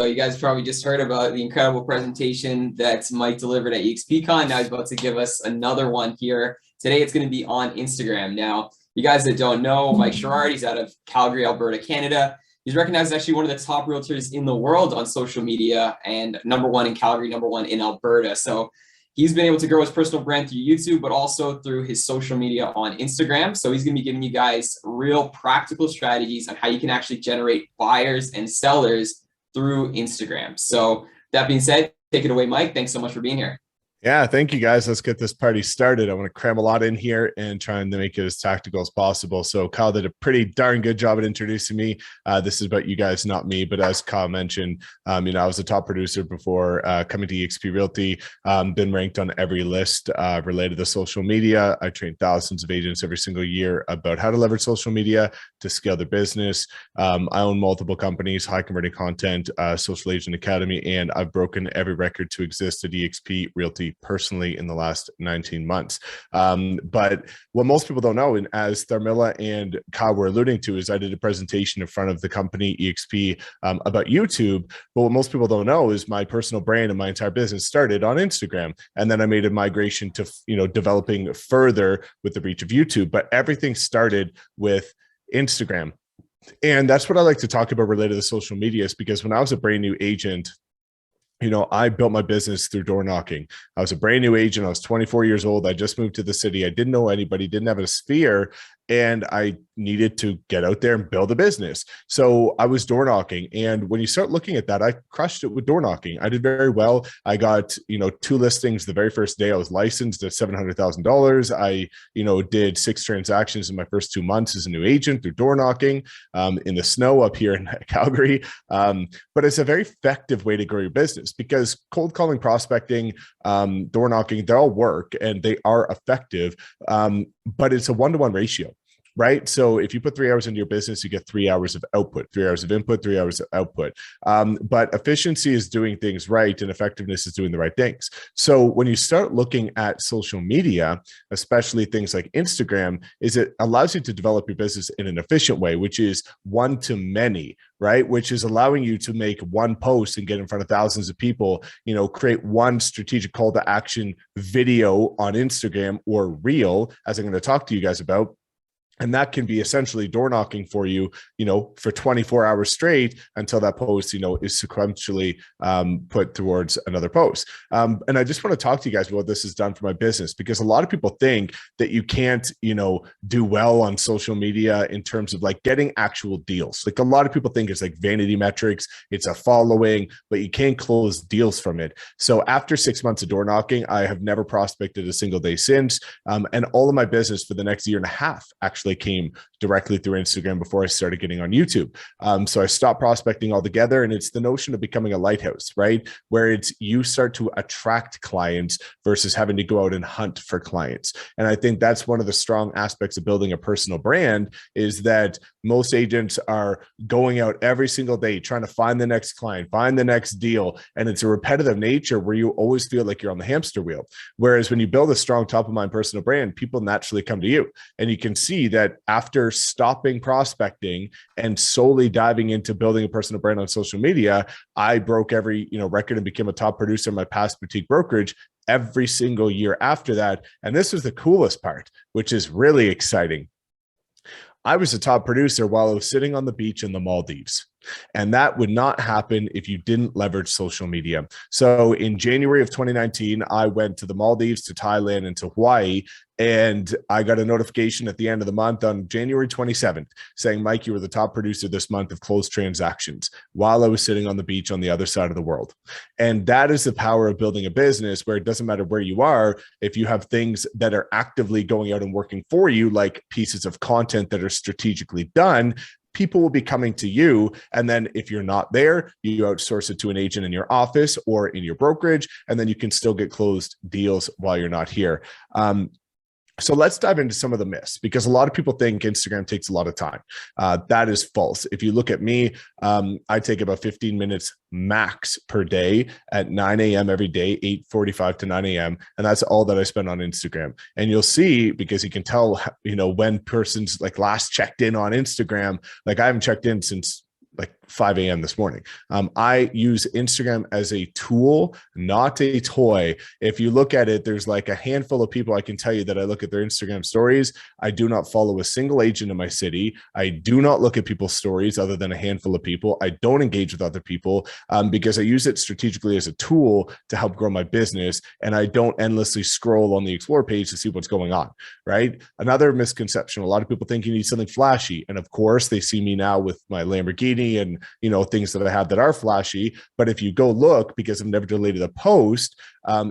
So you guys probably just heard about the incredible presentation that Mike delivered at eXpCon. Now he's about to give us another one here. Today it's going to be on Instagram. Now, you guys that don't know, Mike Sherrard, he's out of Calgary, Alberta, Canada. He's recognized as actually one of the top realtors in the world on social media, and #1 in Calgary, #1 in Alberta. So he's been able to grow his personal brand through YouTube, but also through his social media on Instagram. So he's going to be giving you guys real practical strategies on how you can actually generate buyers and sellers through Instagram. So that being said, take it away, Mike. Thanks so much for being here. Yeah, thank you guys. Let's get this party started. I want to cram a lot in here and trying to make it as tactical as possible. So Kyle did a pretty darn good job at introducing me. This is about you guys, not me. But as Kyle mentioned, I was a top producer before coming to eXp Realty. Been ranked on every list related to social media. I train thousands of agents every single year about how to leverage social media to scale their business. I own multiple companies, high converting content, Social Agent Academy, and I've broken every record to exist at eXp Realty personally in the last 19 months. But what most people don't know, and as Tharmila and Kyle were alluding to, is I did a presentation in front of the company eXp about YouTube. But what most people don't know is my personal brand and my entire business started on Instagram. And then I made a migration to, developing further with the reach of YouTube. But everything started with Instagram. And that's what I like to talk about related to social media, is because when I was a brand new agent, I built my business through door knocking. I was a brand new agent. I was 24 years old. I just moved to the city. I didn't know anybody, didn't have a sphere, and I needed to get out there and build a business. So I was door knocking. And when you start looking at that, I crushed it with door knocking. I did very well. I got, 2 listings the very first day I was licensed at $700,000. I, did 6 transactions in my first 2 months as a new agent through door knocking in the snow up here in Calgary. But it's a very effective way to grow your business, because cold calling, prospecting, door knocking, they all work and they are effective. But it's a 1-to-1 ratio, right? So if you put 3 hours into your business, you get 3 hours of output, 3 hours of input, 3 hours of output. But efficiency is doing things right, and effectiveness is doing the right things. So when you start looking at social media, especially things like Instagram, is it allows you to develop your business in an efficient way, which is one to many, right? Which is allowing you to make one post and get in front of thousands of people, create one strategic call to action video on Instagram or reel, as I'm going to talk to you guys about. And that can be essentially door knocking for you, for 24 hours straight until that post, is sequentially put towards another post. And I just want to talk to you guys about what this has done for my business, because a lot of people think that you can't, do well on social media in terms of like getting actual deals. Like a lot of people think it's like vanity metrics, it's a following, but you can't close deals from it. So after 6 months of door knocking, I have never prospected a single day since. And all of my business for the next year and a half actually came directly through Instagram before I started getting on YouTube. So I stopped prospecting altogether. And it's the notion of becoming a lighthouse, right? Where it's you start to attract clients versus having to go out and hunt for clients. And I think that's one of the strong aspects of building a personal brand, is that most agents are going out every single day trying to find the next client, find the next deal. And it's a repetitive nature where you always feel like you're on the hamster wheel. Whereas when you build a strong top of mind personal brand, people naturally come to you. And you can see that after stopping prospecting and solely diving into building a personal brand on social media, I broke every record and became a top producer in my past boutique brokerage every single year after that. And this was the coolest part, which is really exciting. I was a top producer while I was sitting on the beach in the Maldives. And that would not happen if you didn't leverage social media. So in January of 2019, I went to the Maldives, to Thailand, and to Hawaii. And I got a notification at the end of the month on January 27th saying, Mike, you were the top producer this month of closed transactions, while I was sitting on the beach on the other side of the world. And that is the power of building a business, where it doesn't matter where you are. If you have things that are actively going out and working for you, like pieces of content that are strategically done, people will be coming to you. And then if you're not there, you outsource it to an agent in your office or in your brokerage, and then you can still get closed deals while you're not here. So let's dive into some of the myths, because a lot of people think Instagram takes a lot of time. That is false. If you look at me, I take about 15 minutes max per day at 9 a.m. every day, 8:45 to 9 a.m. And that's all that I spend on Instagram. And you'll see, because you can tell, when person's like last checked in on Instagram, like I haven't checked in since like 5 a.m. this morning. I use Instagram as a tool, not a toy. If you look at it, there's like a handful of people I can tell you that I look at their Instagram stories. I do not follow a single agent in my city. I do not look at people's stories other than a handful of people. I don't engage with other people because I use it strategically as a tool to help grow my business. And I don't endlessly scroll on the Explore page to see what's going on, right? Another misconception, a lot of people think you need something flashy. And of course, they see me now with my Lamborghini and things that I have that are flashy. But if you go look, because I've never deleted a post,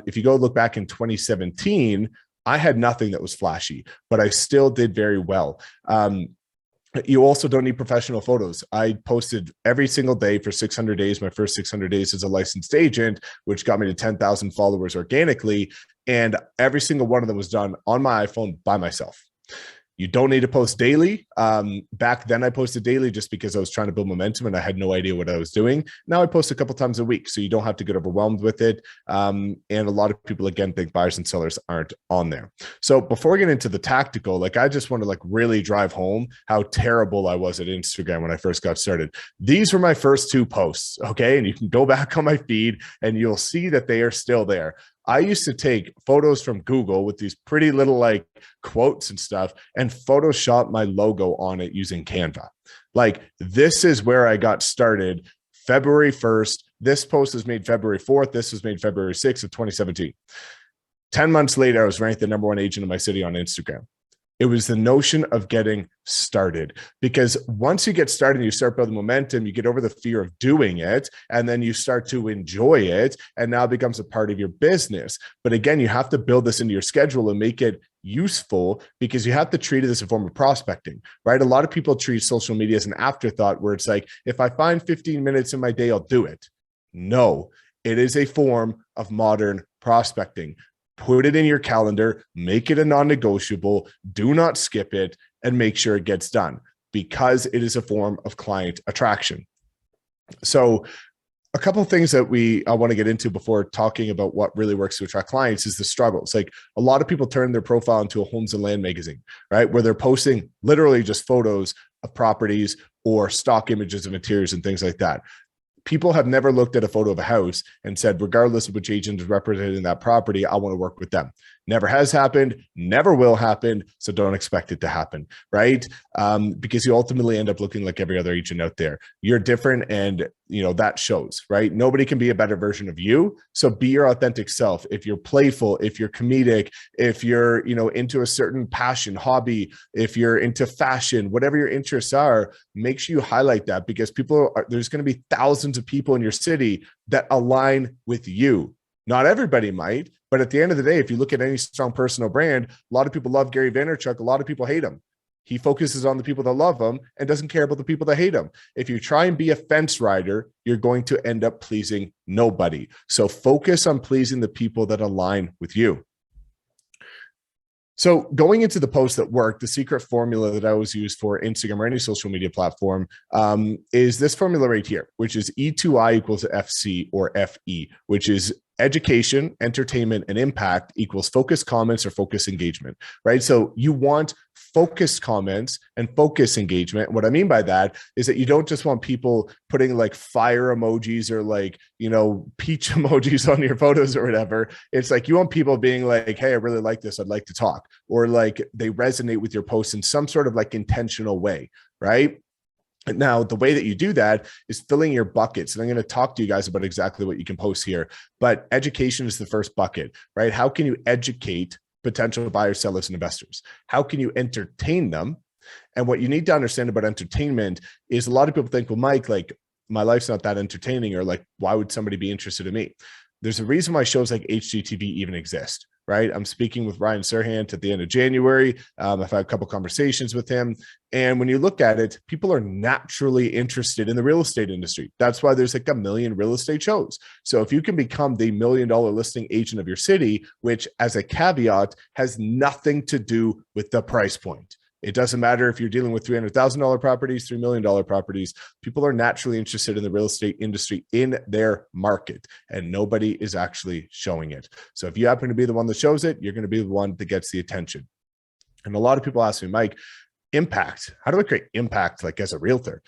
if you go look back in 2017, I had nothing that was flashy, but I still did very well. You also don't need professional photos. I posted every single day for 600 days, my first 600 days as a licensed agent, which got me to 10,000 followers organically. And every single one of them was done on my iPhone by myself. You don't need to post daily. Back then I posted daily just because I was trying to build momentum and I had no idea what I was doing. Now I post a couple times a week, so you don't have to get overwhelmed with it. And a lot of people, again, think buyers and sellers aren't on there. So before we get into the tactical, I just want to really drive home how terrible I was at Instagram when I first got started. These were my first 2 posts, okay? And you can go back on my feed and you'll see that they are still there. I used to take photos from Google with these pretty little quotes and stuff and Photoshop my logo on it using Canva. This is where I got started. February 1st. This post was made February 4th. This was made February 6th of 2017. 10 months later, I was ranked the #1 agent in my city on Instagram. It was the notion of getting started, because once you get started and you start building momentum, you get over the fear of doing it, and then you start to enjoy it, and now it becomes a part of your business. But again, you have to build this into your schedule and make it useful, because you have to treat it as a form of prospecting, right? A lot of people treat social media as an afterthought where it's like, if I find 15 minutes in my day, I'll do it. No, it is a form of modern prospecting. Put it in your calendar, make it a non-negotiable, do not skip it, and make sure it gets done, because it is a form of client attraction. So a couple of things that I want to get into before talking about what really works to attract clients is the struggles. A lot of people turn their profile into a homes and land magazine, right? Where they're posting literally just photos of properties or stock images of interiors and things like that. People have never looked at a photo of a house and said, regardless of which agent is representing that property, I want to work with them. Never has happened, never will happen. So don't expect it to happen, right? Because you ultimately end up looking like every other agent out there. You're different, and that shows, right? Nobody can be a better version of you. So be your authentic self. If you're playful, if you're comedic, if you're into a certain passion, hobby, if you're into fashion, whatever your interests are, make sure you highlight that, because there's going to be thousands of people in your city that align with you. Not everybody might, but at the end of the day, if you look at any strong personal brand, a lot of people love Gary Vaynerchuk. A lot of people hate him. He focuses on the people that love him and doesn't care about the people that hate him. If you try and be a fence rider, you're going to end up pleasing nobody. So focus on pleasing the people that align with you. So going into the posts that work, the secret formula that I always use for Instagram or any social media platform is this formula right here, which is E2I equals FC or FE, which is education, entertainment, and impact equals focus comments or focus engagement, right? So you want focused comments and focus engagement. What I mean by that is that you don't just want people putting fire emojis or peach emojis on your photos or whatever. It's you want people being hey, I really like this, I'd like to talk, or they resonate with your post in some sort of intentional way, right? Now, the way that you do that is filling your buckets. And I'm going to talk to you guys about exactly what you can post here. But education is the first bucket, right? How can you educate potential buyers, sellers, and investors? How can you entertain them? And what you need to understand about entertainment is a lot of people think, well, Mike, my life's not that entertaining, or why would somebody be interested in me? There's a reason why shows like HGTV even exist, right? I'm speaking with Ryan Serhant at the end of January. I've had a couple conversations with him. And when you look at it, people are naturally interested in the real estate industry. That's why there's 1 million real estate shows. So if you can become the $1 million listing agent of your city, which as a caveat has nothing to do with the price point. It doesn't matter if you're dealing with $300,000 properties, $3 million properties. People are naturally interested in the real estate industry in their market, and nobody is actually showing it. So if you happen to be the one that shows it, you're going to be the one that gets the attention. And a lot of people ask me, Mike, impact. How do I create impact as a realtor?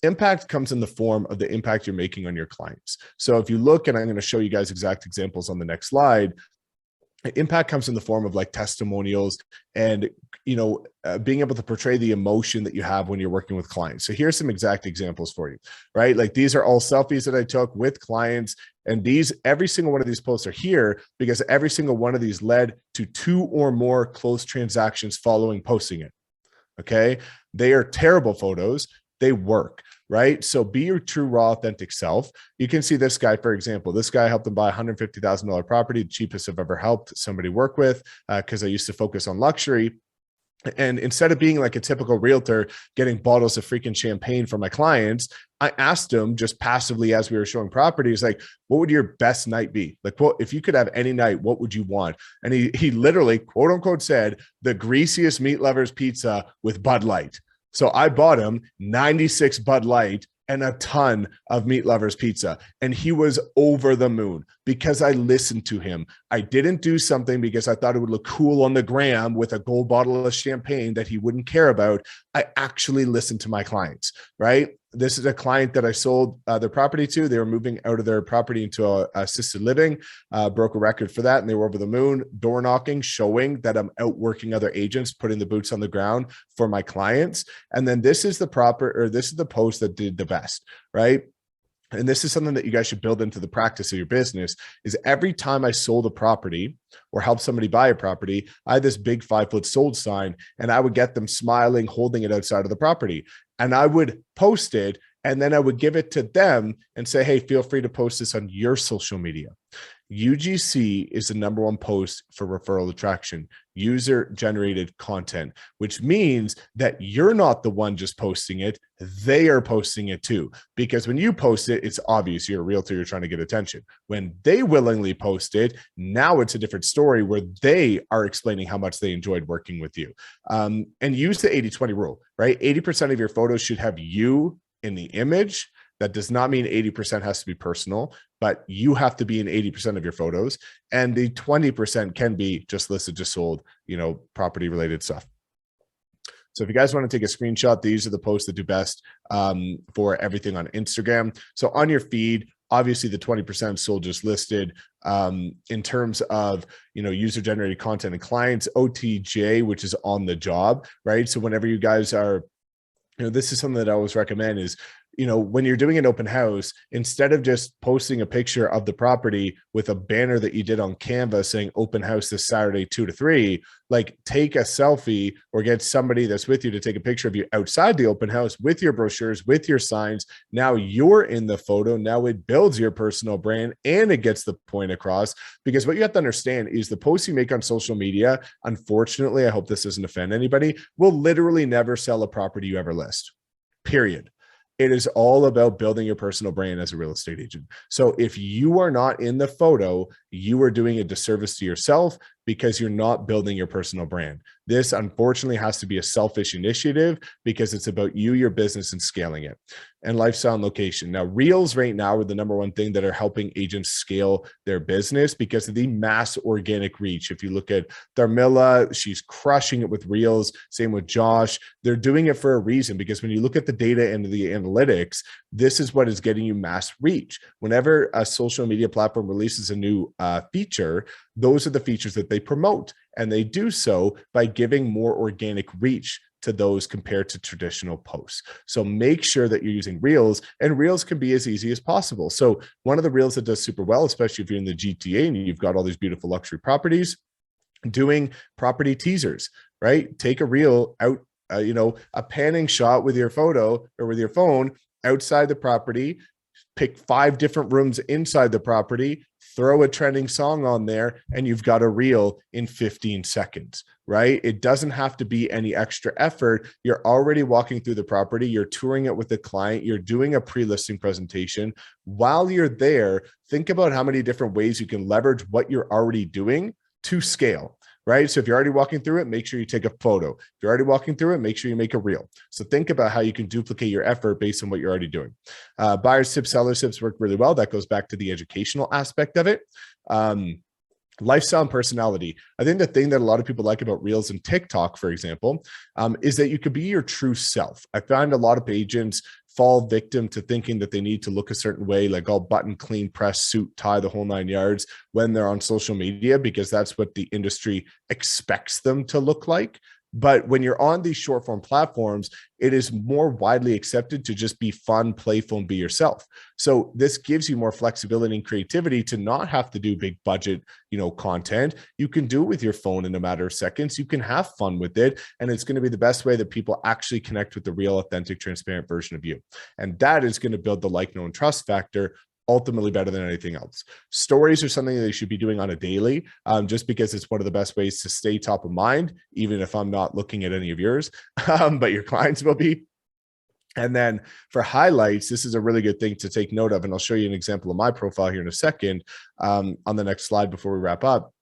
impact comes in the form of the impact you're making on your clients. So if you look, and I'm going to show you guys exact examples on the next slide, impact comes in the form of like testimonials and being able to portray the emotion that you have when you're working with clients. So here's some exact examples for you, right? Like these are all selfies that I took with clients, and every single one of these posts are here because every single one of these led to 2 or more closed transactions following posting it. Okay, they are terrible photos, they work, right? So be your true, raw, authentic self. You can see this guy, for example. This guy helped him buy a $150,000 property, the cheapest I've ever helped somebody work with, because I used to focus on luxury. And instead of being like a typical realtor, getting bottles of freaking champagne for my clients, I asked him just passively as we were showing properties, like, what would your best night be? Like, well, if you could have any night, what would you want? And he literally, quote unquote, said the greasiest meat lovers pizza with Bud Light. So I bought him 96 Bud Light and a ton of meat lovers pizza. And he was over the moon because I listened to him. I didn't do something because I thought it would look cool on the gram with a gold bottle of champagne that he wouldn't care about. I actually listened to my clients, right? This is a client that I sold their property to. They were moving out of their property into a assisted living, broke a record for that. And they were over the moon, door knocking, showing that I'm out working other agents, putting the boots on the ground for my clients. And then this is the post that did the best, right? And this is something that you guys should build into the practice of your business, is every time I sold a property or helped somebody buy a property, I had this big 5-foot sold sign, and I would get them smiling, holding it outside of the property. And I would post it, and then I would give it to them and say, hey, feel free to post this on your social media. UGC is the #1 post for referral attraction, user generated content, which means that you're not the one just posting it. They are posting it too. Because when you post it, it's obvious you're a realtor, you're trying to get attention. When they willingly post it, now it's a different story where they are explaining how much they enjoyed working with you. And use the 80-20 rule, right? 80% of your photos should have you in the image. That does not mean 80% has to be personal, but you have to be in 80% of your photos. And the 20% can be just listed, just sold, property related stuff. So if you guys want to take a screenshot, these are the posts that do best for everything on Instagram. So on your feed, obviously the 20% sold just listed. In terms of, user generated content and clients, OTJ, which is on the job, right? So whenever you guys are, this is something that I always recommend is, when you're doing an open house, instead of just posting a picture of the property with a banner that you did on Canva saying open house this Saturday, 2 to 3, like take a selfie or get somebody that's with you to take a picture of you outside the open house with your brochures, with your signs. Now you're in the photo. Now it builds your personal brand and it gets the point across, because what you have to understand is the posts you make on social media, unfortunately, I hope this doesn't offend anybody, will literally never sell a property you ever list, period. It is all about building your personal brand as a real estate agent. So if you are not in the photo, you are doing a disservice to yourself because you're not building your personal brand. This unfortunately has to be a selfish initiative because it's about you, your business, and scaling it. And lifestyle and location. Now, Reels right now are the #1 thing that are helping agents scale their business because of the mass organic reach. If you look at Tharmila, she's crushing it with Reels. Same with Josh. They're doing it for a reason, because when you look at the data and the analytics, this is what is getting you mass reach. Whenever a social media platform releases a new feature, those are the features that they promote. And they do so by giving more organic reach to those compared to traditional posts. So make sure that you're using Reels, and Reels can be as easy as possible. So one of the Reels that does super well, especially if you're in the GTA and you've got all these beautiful luxury properties, doing property teasers, right? Take a Reel out, a panning shot with your photo or with your phone outside the property, pick 5 different rooms inside the property, throw a trending song on there, and you've got a Reel in 15 seconds, right? It doesn't have to be any extra effort. You're already walking through the property. You're touring it with the client. You're doing a pre-listing presentation. While you're there, think about how many different ways you can leverage what you're already doing to scale. Right? So if you're already walking through it, make sure you take a photo. If you're already walking through it, make sure you make a Reel. So think about how you can duplicate your effort based on what you're already doing. Buyers tips, seller tips work really well. That goes back to the educational aspect of it. Lifestyle and personality. I think the thing that a lot of people like about Reels and TikTok, for example, is that you could be your true self. I find a lot of agents fall victim to thinking that they need to look a certain way, like all button, clean, press, suit, tie, the whole 9 yards when they're on social media, because that's what the industry expects them to look like. But when you're on these short form platforms, it is more widely accepted to just be fun, playful, and be yourself. So this gives you more flexibility and creativity to not have to do big budget, content. You can do it with your phone in a matter of seconds. You can have fun with it. And it's going to be the best way that people actually connect with the real, authentic, transparent version of you. And that is going to build the like, know, and trust factor ultimately better than anything else. Stories are something that you should be doing on a daily, just because it's one of the best ways to stay top of mind, even if I'm not looking at any of yours, but your clients will be. And then for highlights, this is a really good thing to take note of. And I'll show you an example of my profile here in a second, on the next slide before we wrap up,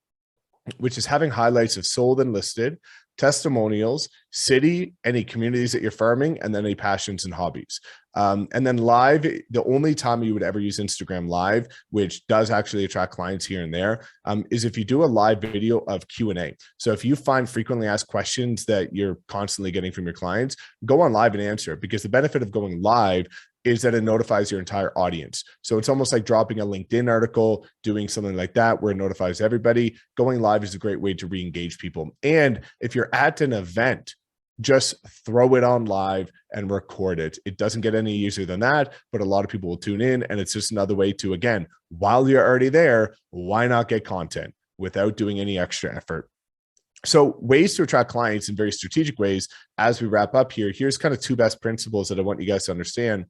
which is having highlights of sold and listed, testimonials, city, any communities that you're farming, and then any passions and hobbies. And then live, the only time you would ever use Instagram live, which does actually attract clients here and there, is if you do a live video of Q&A. So if you find frequently asked questions that you're constantly getting from your clients, go on live and answer it, because the benefit of going live is that it notifies your entire audience. So it's almost like dropping a LinkedIn article, doing something like that where it notifies everybody. Going live is a great way to re-engage people. And if you're at an event, just throw it on live and record it. It doesn't get any easier than that, but a lot of people will tune in, and it's just another way to, again, while you're already there, why not get content without doing any extra effort? So ways to attract clients in very strategic ways. As we wrap up here, here's kind of two best principles that I want you guys to understand.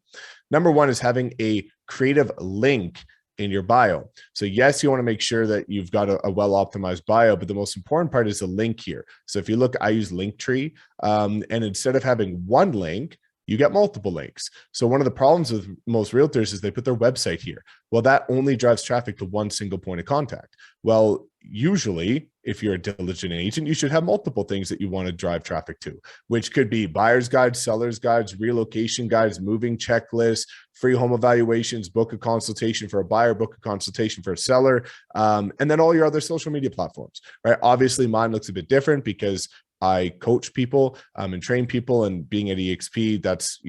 Number one is having a creative link in your bio. So yes, you want to make sure that you've got a well-optimized bio, but the most important part is the link here. So if you look, I use Linktree, and instead of having one link, you get multiple links. So one of the problems with most realtors is they put their website here. Well, that only drives traffic to one single point of contact. Well, usually, if you're a diligent agent, you should have multiple things that you want to drive traffic to, which could be buyer's guides, seller's guides, relocation guides, moving checklists, free home evaluations, book a consultation for a buyer, book a consultation for a seller, and then all your other social media platforms, right? Obviously, mine looks a bit different because I coach people and train people, and being at eXp, that's,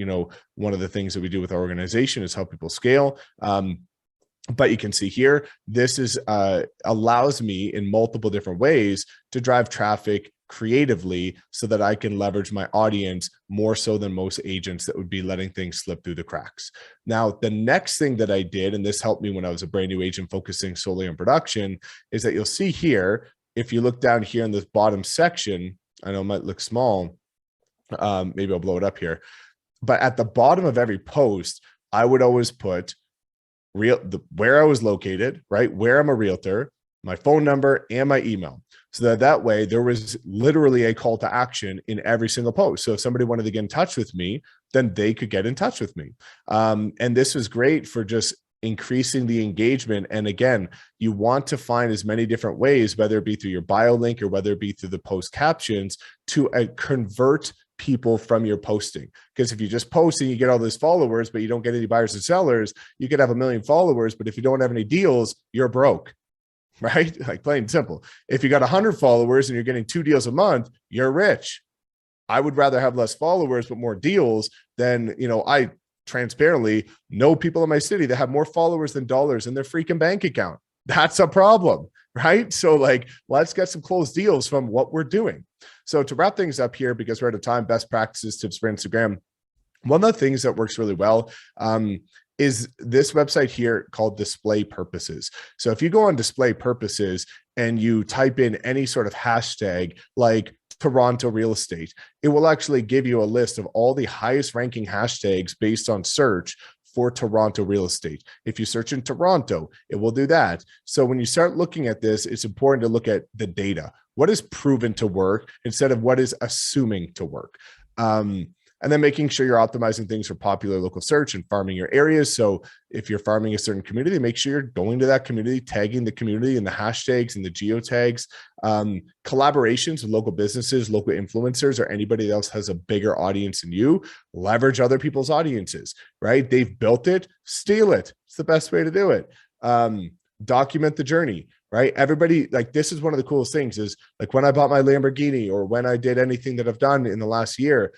one of the things that we do with our organization is help people scale. But you can see here, this is allows me in multiple different ways to drive traffic creatively so that I can leverage my audience more so than most agents that would be letting things slip through the cracks. Now, the next thing that I did, and this helped me when I was a brand new agent focusing solely on production, is that you'll see here, if you look down here in this bottom section, I know it might look small, maybe I'll blow it up here, but at the bottom of every post, I would always put where I was located, right? Where I'm a realtor, my phone number, and my email. So that way there was literally a call to action in every single post. So if somebody wanted to get in touch with me, then they could get in touch with me. And this was great for just increasing the engagement. And again, you want to find as many different ways, whether it be through your bio link or whether it be through the post captions, to convert people from your posting. Because if you just post and you get all those followers, but you don't get any buyers and sellers, you could have 1 million followers, but if you don't have any deals, you're broke, right? Like plain and simple. If you got 100 followers and you're getting 2 deals a month, you're rich. I would rather have less followers, but more deals than, I transparently know people in my city that have more followers than dollars in their freaking bank account. That's a problem, right? So let's get some closed deals from what we're doing. So to wrap things up here, because we're out of time, best practices, tips for Instagram. One of the things that works really well is this website here called Display Purposes. So if you go on Display Purposes and you type in any sort of hashtag like Toronto real estate, it will actually give you a list of all the highest ranking hashtags based on search for Toronto real estate. If you search in Toronto, it will do that. So when you start looking at this, it's important to look at the data. What is proven to work instead of what is assuming to work? And then making sure you're optimizing things for popular local search and farming your areas. So if you're farming a certain community, make sure you're going to that community, tagging the community and the hashtags and the geotags. Collaborations with local businesses, local influencers, or anybody else has a bigger audience than you. Leverage other people's audiences, right? They've built it, steal it. It's the best way to do it. Document the journey, right? Everybody, this is one of the coolest things is when I bought my Lamborghini or when I did anything that I've done in the last year,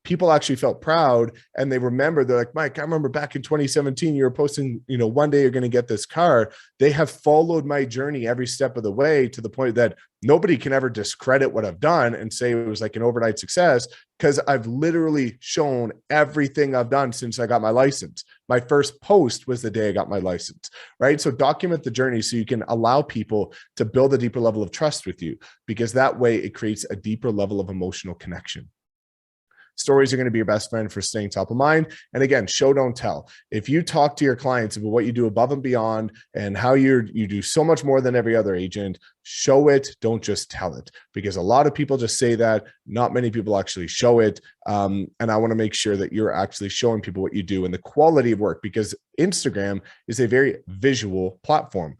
people actually felt proud, and they remember, they're like, Mike, I remember back in 2017, you were posting, one day you're going to get this car. They have followed my journey every step of the way, to the point that nobody can ever discredit what I've done and say it was like an overnight success, because I've literally shown everything I've done since I got my license. My first post was the day I got my license, right? So document the journey so you can allow people to build a deeper level of trust with you, because that way it creates a deeper level of emotional connection. Stories are going to be your best friend for staying top of mind. And again, show, don't tell. If you talk to your clients about what you do above and beyond and how you do so much more than every other agent, show it, don't just tell it. Because a lot of people just say that, not many people actually show it. And I want to make sure that you're actually showing people what you do and the quality of work, because Instagram is a very visual platform.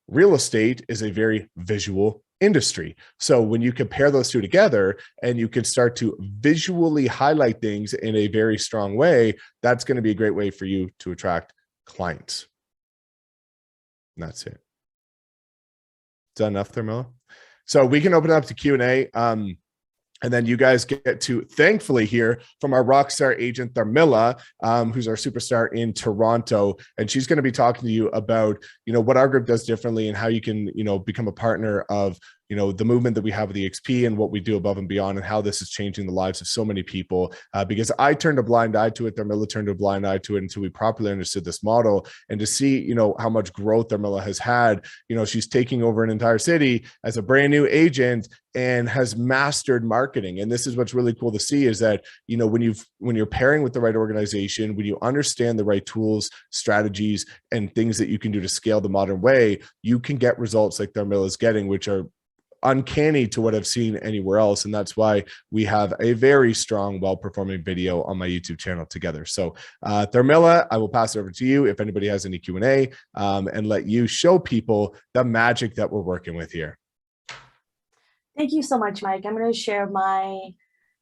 Real estate is a very visual industry. So when you compare those two together and you can start to visually highlight things in a very strong way, that's going to be a great way for you to attract clients. And that's it. Is that enough, Tharmila? So we can open it up to Q&A. And then you guys get to thankfully hear from our rockstar agent, Tharmila, who's our superstar in Toronto. And she's going to be talking to you about, what our group does differently and how you can, become a partner of, the movement that we have with eXp and what we do above and beyond, and how this is changing the lives of so many people. Because I turned a blind eye to it. Tharmila turned a blind eye to it until we properly understood this model. And to see, how much growth Tharmila has had, she's taking over an entire city as a brand new agent and has mastered marketing. And this is what's really cool to see, is that, when you're pairing with the right organization, when you understand the right tools, strategies, and things that you can do to scale the modern way, you can get results like Tharmila is getting, which are uncanny to what I've seen anywhere else. And that's why we have a very strong, well-performing video on my YouTube channel together. So Tharmila, I will pass it over to you if anybody has any Q&A, and let you show people the magic that we're working with here. Thank you so much, Mike. I'm going to share my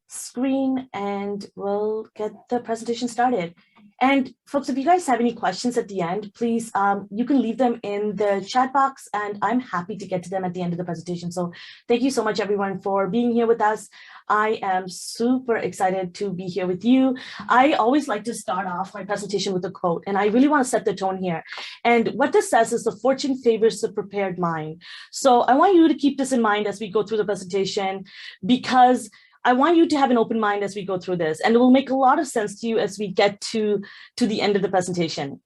screen and we'll get the presentation started. And folks, if you guys have any questions at the end, please, you can leave them in the chat box and I'm happy to get to them at the end of the presentation. So thank you so much, everyone, for being here with us. I am super excited to be here with you. I always like to start off my presentation with a quote, and I really want to set the tone here. And what this says is, the fortune favors the prepared mind. So I want you to keep this in mind as we go through the presentation, because I want you to have an open mind as we go through this, and it will make a lot of sense to you as we get to the end of the presentation.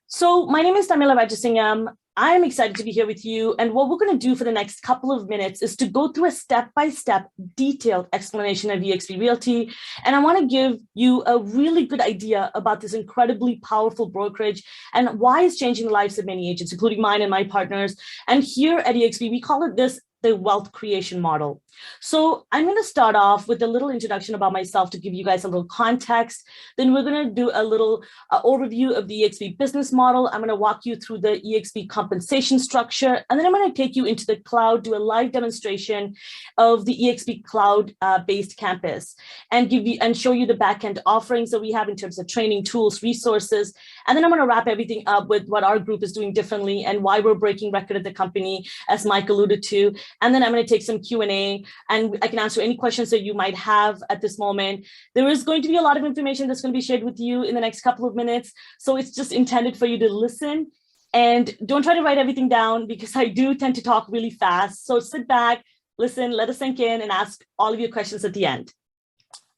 So my name is Thamila Rajasingam. I'm excited to be here with you. And what we're going to do for the next couple of minutes is to go through a step-by-step detailed explanation of eXp Realty. And I want to give you a really good idea about this incredibly powerful brokerage and why it's changing the lives of many agents, including mine and my partners. And here at eXp, we call it the wealth creation model. So I'm going to start off with a little introduction about myself to give you guys a little context. Then we're going to do a little overview of the eXp business model. I'm going to walk you through the eXp compensation structure. And then I'm going to take you into the cloud, do a live demonstration of the eXp cloud based campus and show you the backend offerings that we have in terms of training, tools, resources. And then I'm going to wrap everything up with what our group is doing differently and why we're breaking record at the company, as Mike alluded to. And then I'm going to take some Q&A, and I can answer any questions that you might have at this moment. There is going to be a lot of information that's going to be shared with you in the next couple of minutes. So it's just intended for you to listen, and don't try to write everything down, because I do tend to talk really fast. So sit back, listen, let us sink in, and ask all of your questions at the end.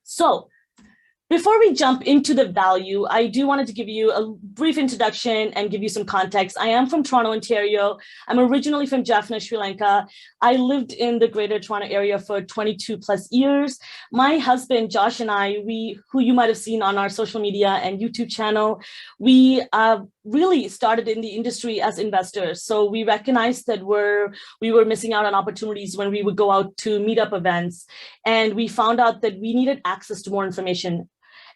So before we jump into the value, I do wanted to give you a brief introduction and give you some context. I am from Toronto, Ontario. I'm originally from Jaffna, Sri Lanka. I lived in the greater Toronto area for 22 plus years. My husband, Josh, and I, who you might have seen on our social media and YouTube channel, we really started in the industry as investors. So we recognized that we were missing out on opportunities when we would go out to meetup events. And we found out that we needed access to more information.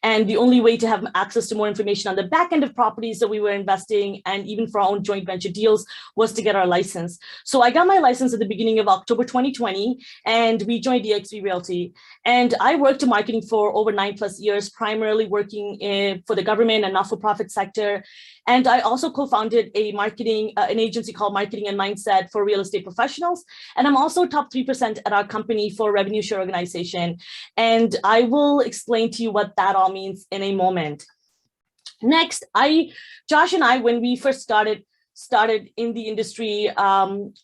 And the only way to have access to more information on the back end of properties that we were investing and even for our own joint venture deals was to get our license. So I got my license at the beginning of October 2020, and we joined eXp Realty. And I worked in marketing for over 9+ years, primarily working for the government and not-for-profit sector. And I also co-founded an agency called Marketing and Mindset for real estate professionals. And I'm also top 3% at our company for revenue share organization. And I will explain to you what that all means in a moment. Next, Josh and I, when we first started in the industry,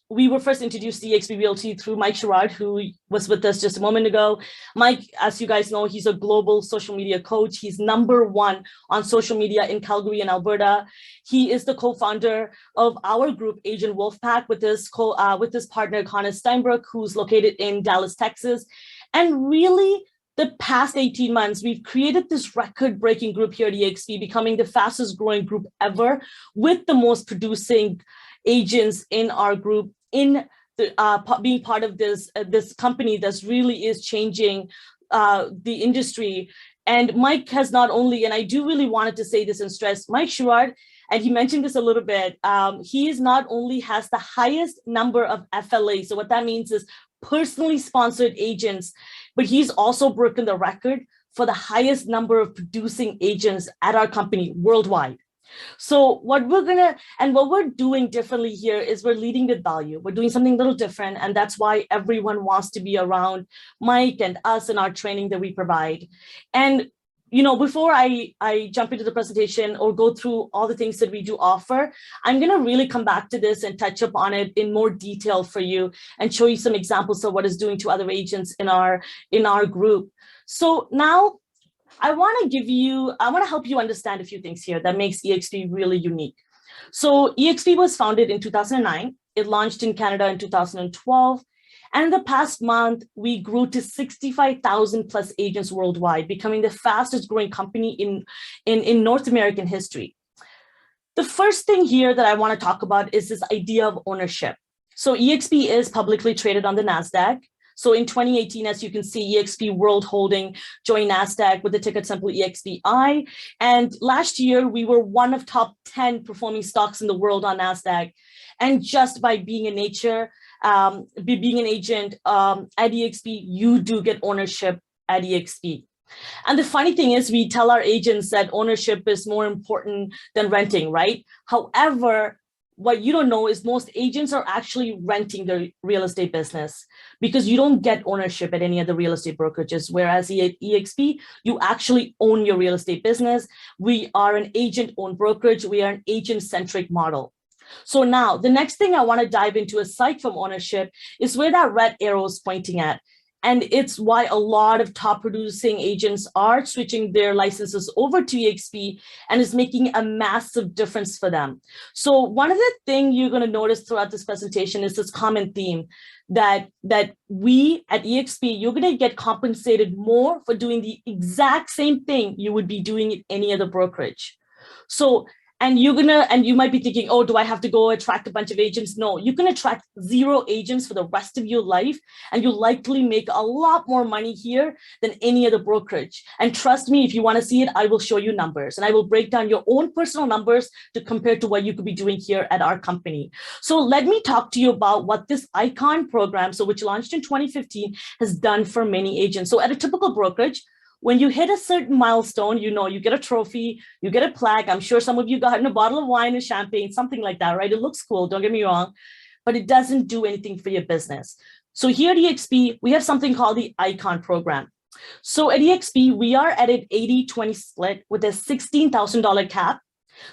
we were first introduced to eXp Realty through Mike Sherrard, who was with us just a moment ago. Mike, as you guys know, he's a global social media coach. He's #1 on social media in Calgary and Alberta. He is the co-founder of our group, Agent Wolfpack, with his partner, Connor Steinbrook, who's located in Dallas, Texas. And really, the past 18 months, we've created this record-breaking group here at eXp, becoming the fastest growing group ever, with the most producing agents in our group, being part of this company that really is changing the industry. And Mike has not only, and I do really wanted to say this and stress, Mike Sherrard, and he mentioned this a little bit, he is not only has the highest number of FLA, so what that means is personally sponsored agents, but he's also broken the record for the highest number of producing agents at our company worldwide. So what we're doing differently here is we're leading with value. We're doing something a little different. And that's why everyone wants to be around Mike and us and our training that we provide. And before I jump into the presentation or go through all the things that we do offer, I'm going to really come back to this and touch upon it in more detail for you and show you some examples of what it's doing to other agents in our group. So now I want to help you understand a few things here that makes eXp really unique. So eXp was founded in 2009. It launched in Canada in 2012. And in the past month, we grew to 65,000 plus agents worldwide, becoming the fastest growing company in North American history. The first thing here that I want to talk about is this idea of ownership. So eXp is publicly traded on the NASDAQ. So in 2018, as you can see, eXp World Holding joined NASDAQ with the ticker symbol EXPI. And last year, we were one of top 10 performing stocks in the world on NASDAQ. And just by being an agent at eXp, you do get ownership at eXp. And the funny thing is, we tell our agents that ownership is more important than renting, right? However, what you don't know is most agents are actually renting their real estate business because you don't get ownership at any of the real estate brokerages. Whereas at eXp, you actually own your real estate business. We are an agent-owned brokerage. We are an agent-centric model. So now the next thing I want to dive into aside from ownership is where that red arrow is pointing at. And it's why a lot of top producing agents are switching their licenses over to eXp and is making a massive difference for them. So one of the things you're going to notice throughout this presentation is this common theme that we at eXp, you're going to get compensated more for doing the exact same thing you would be doing at any other brokerage. So and you might be thinking, oh, do I have to go attract a bunch of agents? No, you can attract 0 agents for the rest of your life, and you'll likely make a lot more money here than any other brokerage. And trust me, if you want to see it, I will show you numbers, and I will break down your own personal numbers to compare to what you could be doing here at our company. So let me talk to you about what this Icon program, which launched in 2015, has done for many agents. So at a typical brokerage, when you hit a certain milestone, you get a trophy, you get a plaque. I'm sure some of you got in a bottle of wine and champagne, something like that, right? It looks cool, don't get me wrong, but it doesn't do anything for your business. So here at eXp, we have something called the Icon program. So at eXp, we are at an 80-20 split with a $16,000 cap.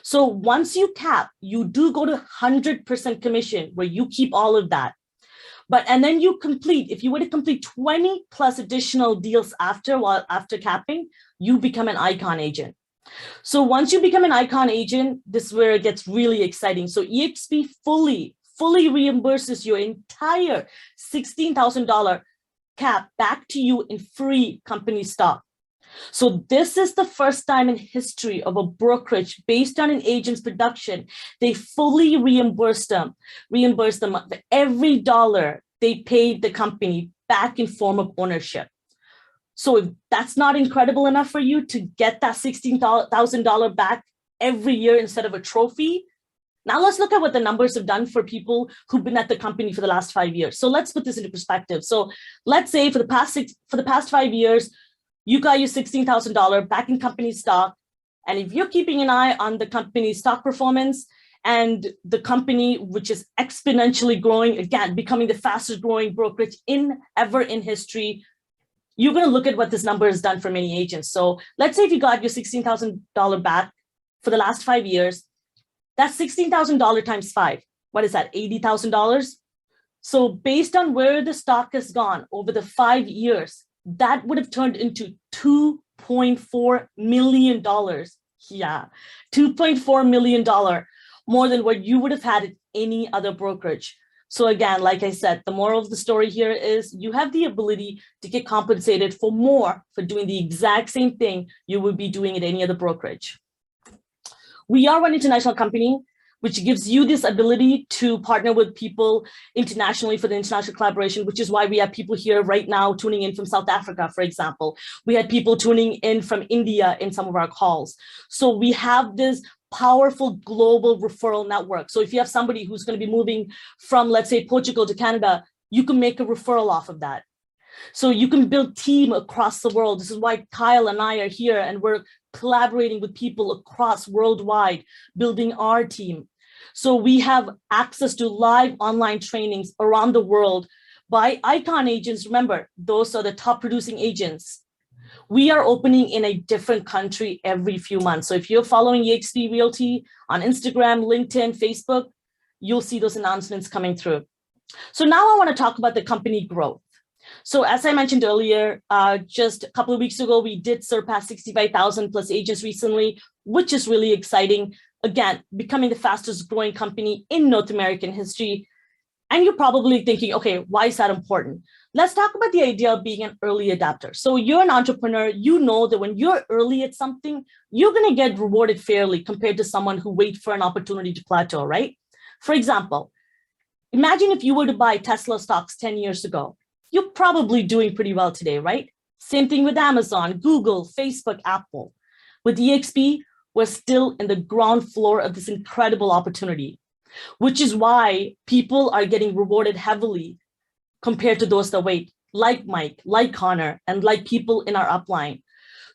So once you cap, you do go to 100% commission where you keep all of that. And then if you were to complete 20 plus additional deals after capping, you become an Icon agent. So once you become an Icon agent, this is where it gets really exciting. So eXp fully reimburses your entire $16,000 cap back to you in free company stock. So this is the first time in history of a brokerage based on an agent's production. They fully reimburse them for every dollar they paid the company back in form of ownership. So if that's not incredible enough for you to get that $16,000 back every year instead of a trophy, now let's look at what the numbers have done for people who've been at the company for the last 5 years. So let's put this into perspective. So let's say for the past 5 years, you got your $16,000 back in company stock. And if you're keeping an eye on the company's stock performance and the company, which is exponentially growing, again, becoming the fastest growing brokerage ever in history, you're going to look at what this number has done for many agents. So let's say if you got your $16,000 back for the last 5 years, that's $16,000 times 5. What is that, $80,000? So based on where the stock has gone over the 5 years, that would have turned into $2.4 million. Yeah, $2.4 million more than what you would have had at any other brokerage. So again, like I said, the moral of the story here is you have the ability to get compensated for more for doing the exact same thing you would be doing at any other brokerage. We are an international company, which gives you this ability to partner with people internationally for the international collaboration, which is why we have people here right now tuning in from South Africa, for example. We had people tuning in from India in some of our calls. So we have this powerful global referral network. So if you have somebody who's going to be moving from, let's say, Portugal to Canada, you can make a referral off of that. So you can build team across the world. This is why Kyle and I are here, and we're collaborating with people across worldwide, building our team. So we have access to live online trainings around the world by icon agents. Remember, those are the top producing agents. We are opening in a different country every few months. So if you're following eXp Realty on Instagram, LinkedIn, Facebook, you'll see those announcements coming through. So now I want to talk about the company growth. So as I mentioned earlier, just a couple of weeks ago, we did surpass 65,000 plus agents recently, which is really exciting. Again, becoming the fastest growing company in North American history. And you're probably thinking, okay, why is that important? Let's talk about the idea of being an early adapter. So you're an entrepreneur, you know that when you're early at something, you're going to get rewarded fairly compared to someone who waits for an opportunity to plateau, right? For example, imagine if you were to buy Tesla stocks 10 years ago. You're probably doing pretty well today, right? Same thing with Amazon, Google, Facebook, Apple. With eXp, we're still in the ground floor of this incredible opportunity, which is why people are getting rewarded heavily compared to those that wait, like Mike, like Connor, and like people in our upline.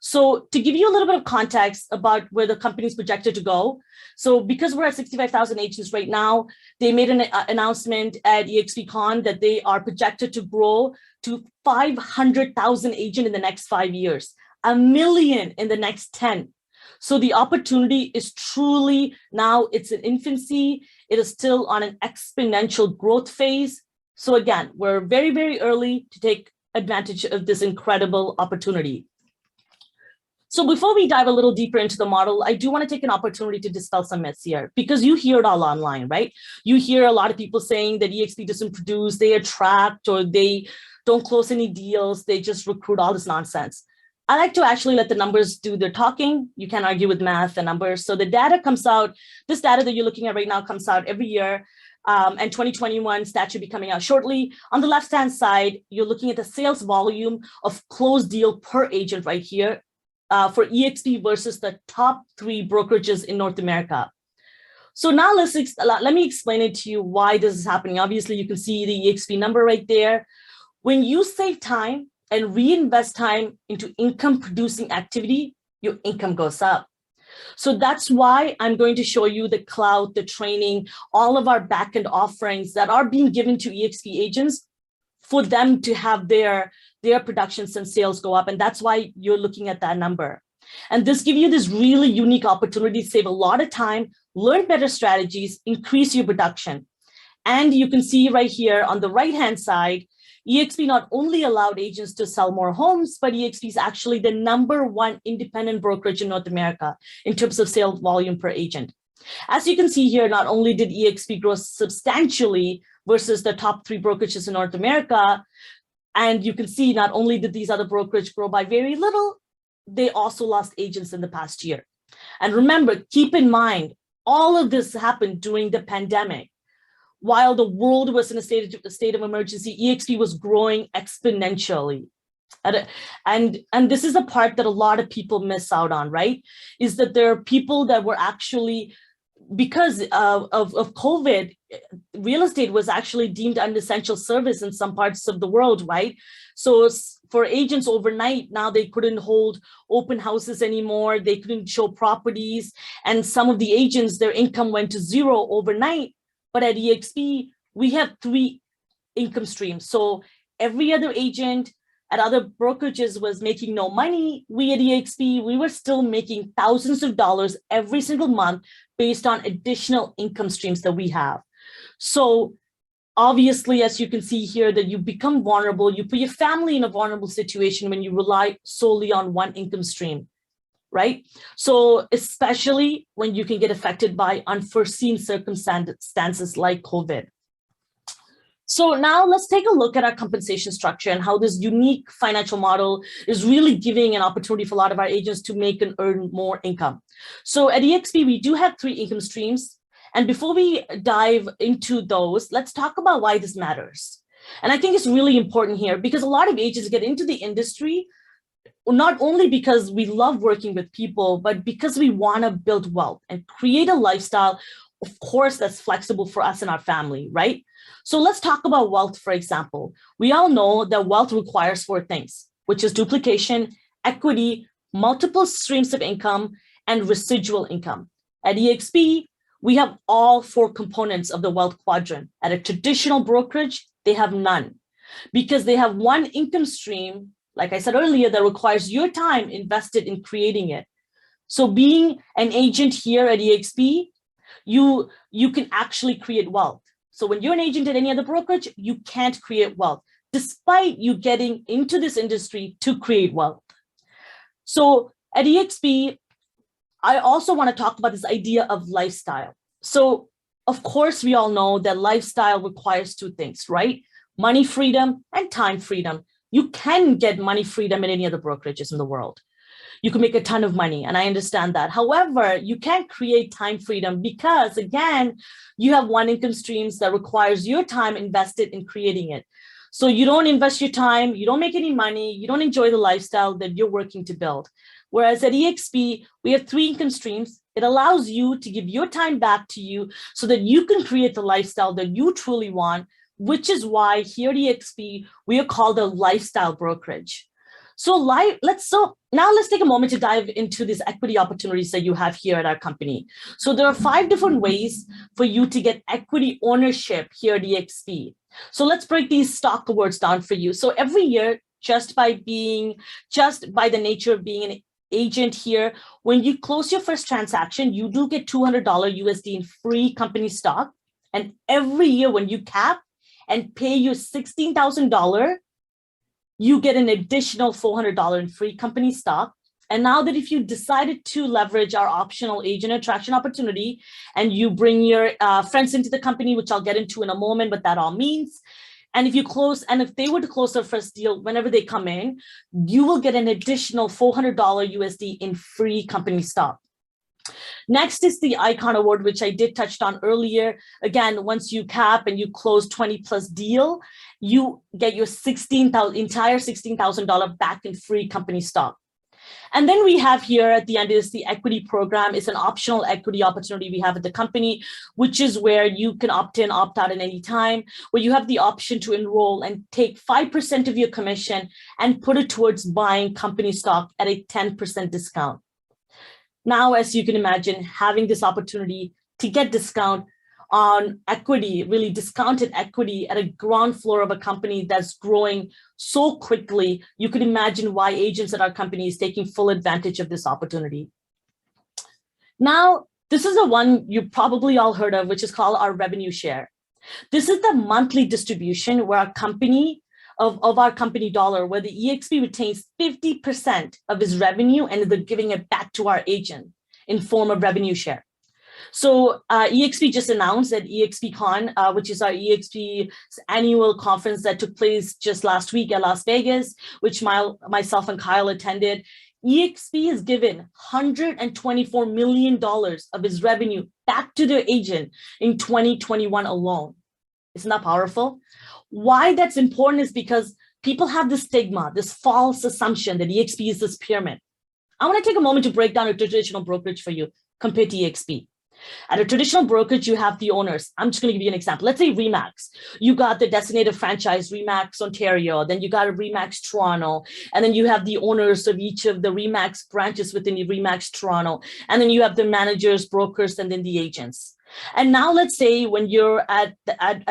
So to give you a little bit of context about where the company is projected to go, so because we're at 65,000 agents right now, they made an announcement at eXpCon that they are projected to grow to 500,000 agents in the next 5 years, 1 million in the next 10. So the opportunity is truly now, it's in infancy. It is still on an exponential growth phase. So again, we're very, very early to take advantage of this incredible opportunity. So before we dive a little deeper into the model, I do want to take an opportunity to dispel some myths here, because you hear it all online, right? You hear a lot of people saying that eXp doesn't produce, they attract, or they don't close any deals, they just recruit, all this nonsense. I like to actually let the numbers do their talking. You can't argue with math and numbers. So the data comes out, this data that you're looking at right now comes out every year. And 2021 stats should be coming out shortly. On the left-hand side, you're looking at the sales volume of closed deal per agent right here for eXp versus the top 3 brokerages in North America. So now let me explain it to you why this is happening. Obviously, you can see the eXp number right there. When you save time and reinvest time into income producing activity, your income goes up. So that's why I'm going to show you the cloud, the training, all of our backend offerings that are being given to eXp agents for them to have their productions and sales go up. And that's why you're looking at that number. And this gives you this really unique opportunity to save a lot of time, learn better strategies, increase your production. And you can see right here on the right-hand side, eXp not only allowed agents to sell more homes, but eXp is actually the #1 independent brokerage in North America in terms of sales volume per agent. As you can see here, not only did eXp grow substantially versus the top 3 brokerages in North America, and you can see not only did these other brokerages grow by very little, they also lost agents in the past year. And remember, keep in mind, all of this happened during the pandemic. While the world was in a state of emergency, eXp was growing exponentially. And this is the part that a lot of people miss out on, right? Is that there are people that were actually, because of COVID, real estate was actually deemed an essential service in some parts of the world, right? So for agents overnight, now they couldn't hold open houses anymore. They couldn't show properties. And some of the agents, their income went to zero overnight. But at eXp, we have 3 income streams. So every other agent at other brokerages was making no money. We at eXp, we were still making thousands of dollars every single month based on additional income streams that we have. So obviously, as you can see here, that you become vulnerable, you put your family in a vulnerable situation when you rely solely on one income stream, right? So especially when you can get affected by unforeseen circumstances like COVID. So now let's take a look at our compensation structure and how this unique financial model is really giving an opportunity for a lot of our agents to make and earn more income. So at eXp, we do have 3 income streams. And before we dive into those, let's talk about why this matters. And I think it's really important here because a lot of agents get into the industry not only because we love working with people, but because we want to build wealth and create a lifestyle, of course, that's flexible for us and our family, right? So let's talk about wealth, for example. We all know that wealth requires 4 things, which is duplication, equity, multiple streams of income, and residual income. At eXp, we have all 4 components of the wealth quadrant. At a traditional brokerage, they have none because they have one income stream, like I said earlier, that requires your time invested in creating it. So being an agent here at eXp, you can actually create wealth. So when you're an agent at any other brokerage, you can't create wealth, despite you getting into this industry to create wealth. So at eXp, I also want to talk about this idea of lifestyle. So of course, we all know that lifestyle requires 2 things, right? Money freedom and time freedom. You can get money freedom at any other brokerages in the world. You can make a ton of money, and I understand that. However, you can't create time freedom because, again, you have one income streams that requires your time invested in creating it. So you don't invest your time, you don't make any money, you don't enjoy the lifestyle that you're working to build. Whereas at eXp, we have 3 income streams. It allows you to give your time back to you so that you can create the lifestyle that you truly want, which is why here at eXp, we are called a lifestyle brokerage. So now let's take a moment to dive into these equity opportunities that you have here at our company. So there are 5 different ways for you to get equity ownership here at eXp. So let's break these stock awards down for you. So every year, just by the nature of being an agent here, when you close your first transaction, you do get $200 USD in free company stock. And every year when you cap and pay your $16,000, you get an additional $400 in free company stock. And now that if you decided to leverage our optional agent attraction opportunity and you bring your friends into the company, which I'll get into in a moment, but that all means, and if they were to close their first deal, whenever they come in, you will get an additional $400 USD in free company stock. Next is the Icon Award, which I did touch on earlier. Again, once you cap and you close 20 plus deal, you get your entire $16,000 back in free company stock. And then we have here at the end is the equity program. It's an optional equity opportunity we have at the company, which is where you can opt in, opt out at any time, where you have the option to enroll and take 5% of your commission and put it towards buying company stock at a 10% discount. Now, as you can imagine, having this opportunity to get discount on equity, really discounted equity at a ground floor of a company that's growing so quickly, you can imagine why agents at our company is taking full advantage of this opportunity. Now, this is the one you probably all heard of, which is called our revenue share. This is the monthly distribution where our company of our company dollar, where the eXp retains 50% of its revenue and they're giving it back to our agent in form of revenue share. So eXp just announced at eXpCon, which is our eXp annual conference that took place just last week at Las Vegas, which myself and Kyle attended. eXp has given $124 million of its revenue back to their agent in 2021 alone. Isn't that powerful? Why that's important is because people have this stigma, this false assumption that eXp is this pyramid. I want to take a moment to break down a traditional brokerage for you compared to eXp. At a traditional brokerage, you have the owners. I'm just going to give you an example. Let's say Remax. You got the designated franchise, Remax Ontario. Then you got a Remax Toronto. And then you have the owners of each of the Remax branches within the Remax Toronto. And then you have the managers, brokers, and then the agents. And now let's say when you're at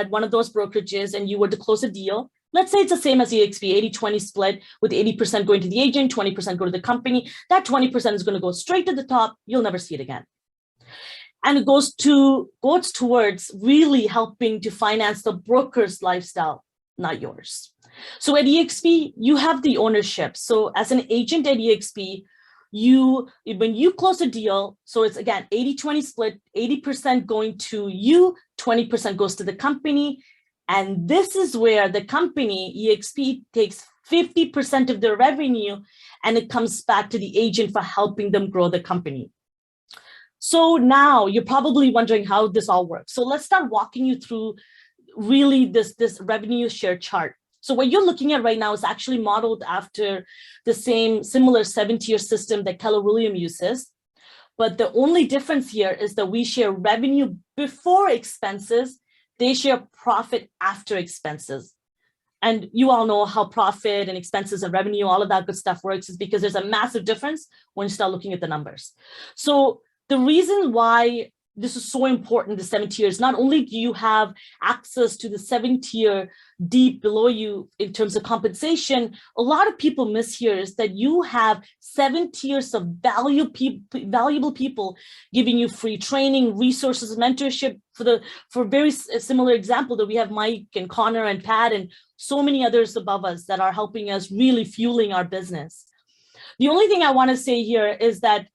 one of those brokerages and you were to close a deal, let's say it's the same as the eXp, 80-20 split with 80% going to the agent, 20% go to the company. That 20% is going to go straight to the top. You'll never see it again. And it goes towards really helping to finance the broker's lifestyle, not yours. So at eXp, you have the ownership. So as an agent at eXp, when you close a deal, so it's again 80-20 split, 80% going to you, 20% goes to the company. And this is where the company, eXp, takes 50% of their revenue and it comes back to the agent for helping them grow the company. So now you're probably wondering how this all works. So let's start walking you through really this revenue share chart. So what you're looking at right now is actually modeled after the similar 7-tier system that Keller Williams uses. But the only difference here is that we share revenue before expenses. They share profit after expenses. And you all know how profit and expenses and revenue, all of that good stuff works is because there's a massive difference when you start looking at the numbers. So the reason why this is so important, the 7 tiers, not only do you have access to the 7-tier deep below you in terms of compensation, a lot of people miss here is that you have 7 tiers of valuable people giving you free training, resources, mentorship. For a very similar example that we have Mike and Connor and Pat and so many others above us that are helping us really fueling our business. The only thing I want to say here is that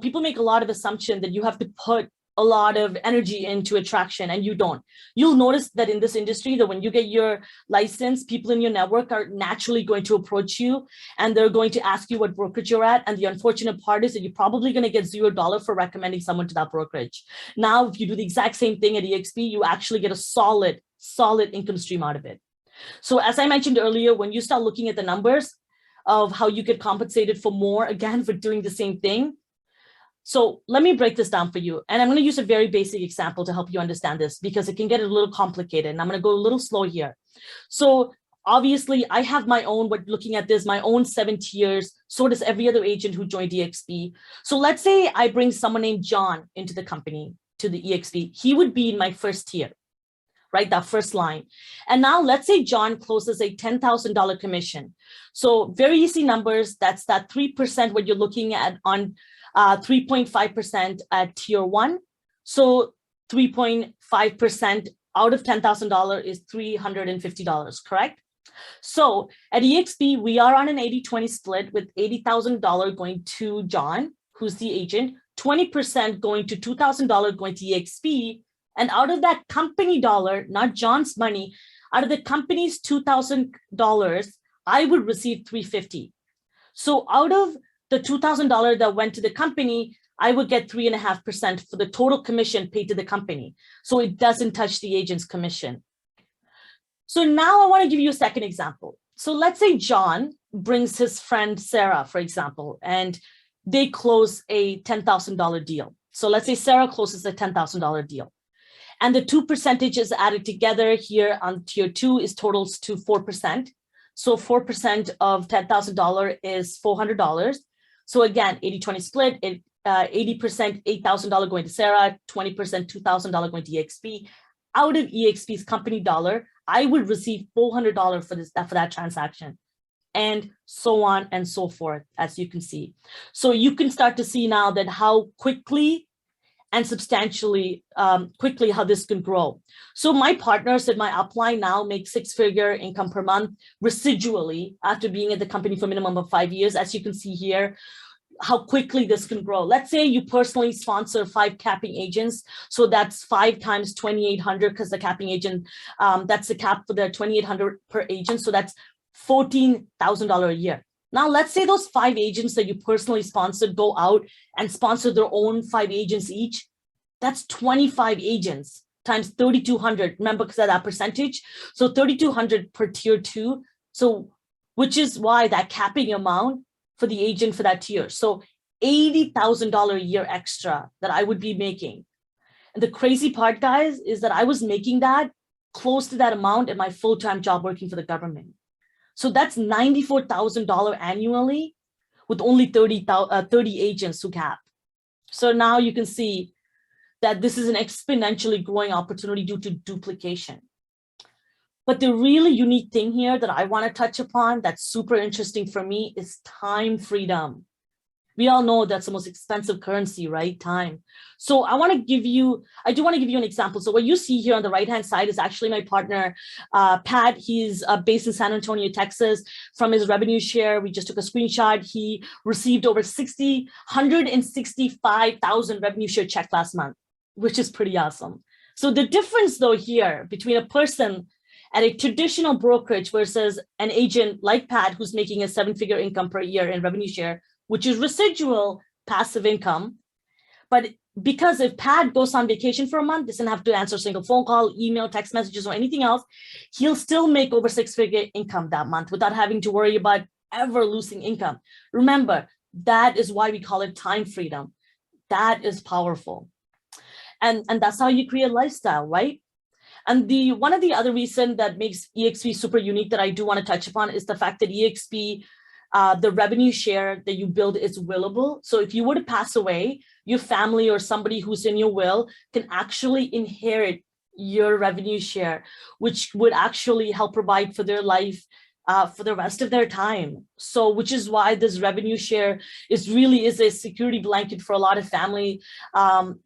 people make a lot of assumption that you have to put a lot of energy into attraction, and you don't. You'll notice that in this industry, that when you get your license, people in your network are naturally going to approach you and they're going to ask you what brokerage you're at. And the unfortunate part is that you're probably going to get $0 for recommending someone to that brokerage. Now, if you do the exact same thing at eXp, you actually get a solid income stream out of it. So as I mentioned earlier, when you start looking at the numbers of how you get compensated for more, again, for doing the same thing. So let me break this down for you. And I'm going to use a very basic example to help you understand this because it can get a little complicated. And I'm going to go a little slow here. So obviously I have my own, looking at this, my own 7 tiers. So does every other agent who joined eXp. So let's say I bring someone named John into the company, to the eXp. He would be in my first tier, right? That first line. And now let's say John closes a $10,000 commission. So very easy numbers. That's that 3% what you're looking at on 3.5% at tier 1. So 3.5% out of $10,000 is $350, correct? So at eXp, we are on an 80-20 split with $80,000 going to John, who's the agent, 20% going to $2,000 going to eXp. And out of that company dollar, not John's money, out of the company's $2,000, I would receive $350. So out of the $2,000 that went to the company, I would get 3.5% for the total commission paid to the company. So it doesn't touch the agent's commission. So now I want to give you a second example. So let's say John brings his friend Sarah, for example, and they close a $10,000 deal. So let's say Sarah closes a $10,000 deal. And the 2 percentages added together here on tier 2 totals to 4%. So 4% of $10,000 is $400. So again, 80-20 split, 80% $8,000 going to Sarah, 20% $2,000 going to eXp. Out of eXp's company dollar, I would receive $400 for that transaction, and so on and so forth, as you can see. So you can start to see now that how quickly and substantially quickly how this can grow. So my partners at my upline now make 6-figure income per month residually after being at the company for a minimum of 5 years. As you can see here, how quickly this can grow. Let's say you personally sponsor 5 capping agents. So that's 5 times 2,800 because the capping agent, that's the cap for the 2,800 per agent. So that's $14,000 a year. Now, let's say those 5 agents that you personally sponsored go out and sponsor their own 5 agents each. That's 25 agents times 3,200. Remember, because of that percentage. So 3,200 per tier 2. So, which is why that capping amount for the agent for that tier. So $80,000 a year extra that I would be making. And the crazy part, guys, is that I was making that close to that amount in my full-time job working for the government. So that's $94,000 annually with only 30 agents who cap. So now you can see that this is an exponentially growing opportunity due to duplication. But the really unique thing here that I want to touch upon that's super interesting for me is time freedom. We all know that's the most expensive currency, right? Time. So I do want to give you an example. So what you see here on the right-hand side is actually my partner, Pat. He's based in San Antonio, Texas. From his revenue share, we just took a screenshot. He received over 165,000 revenue share check last month, which is pretty awesome. So the difference though here between a person at a traditional brokerage versus an agent like Pat, who's making a 7-figure income per year in revenue share, which is residual passive income. But because if Pat goes on vacation for a month, doesn't have to answer a single phone call, email, text messages, or anything else, he'll still make over 6-figure income that month without having to worry about ever losing income. Remember, that is why we call it time freedom. That is powerful. And that's how you create a lifestyle, right? And one of the other reasons that makes eXp super unique that I do want to touch upon is the fact that eXp, the revenue share that you build is willable. So if you were to pass away, your family or somebody who's in your will can actually inherit your revenue share, which would actually help provide for their life for the rest of their time. So which is why this revenue share really is a security blanket for a lot of family,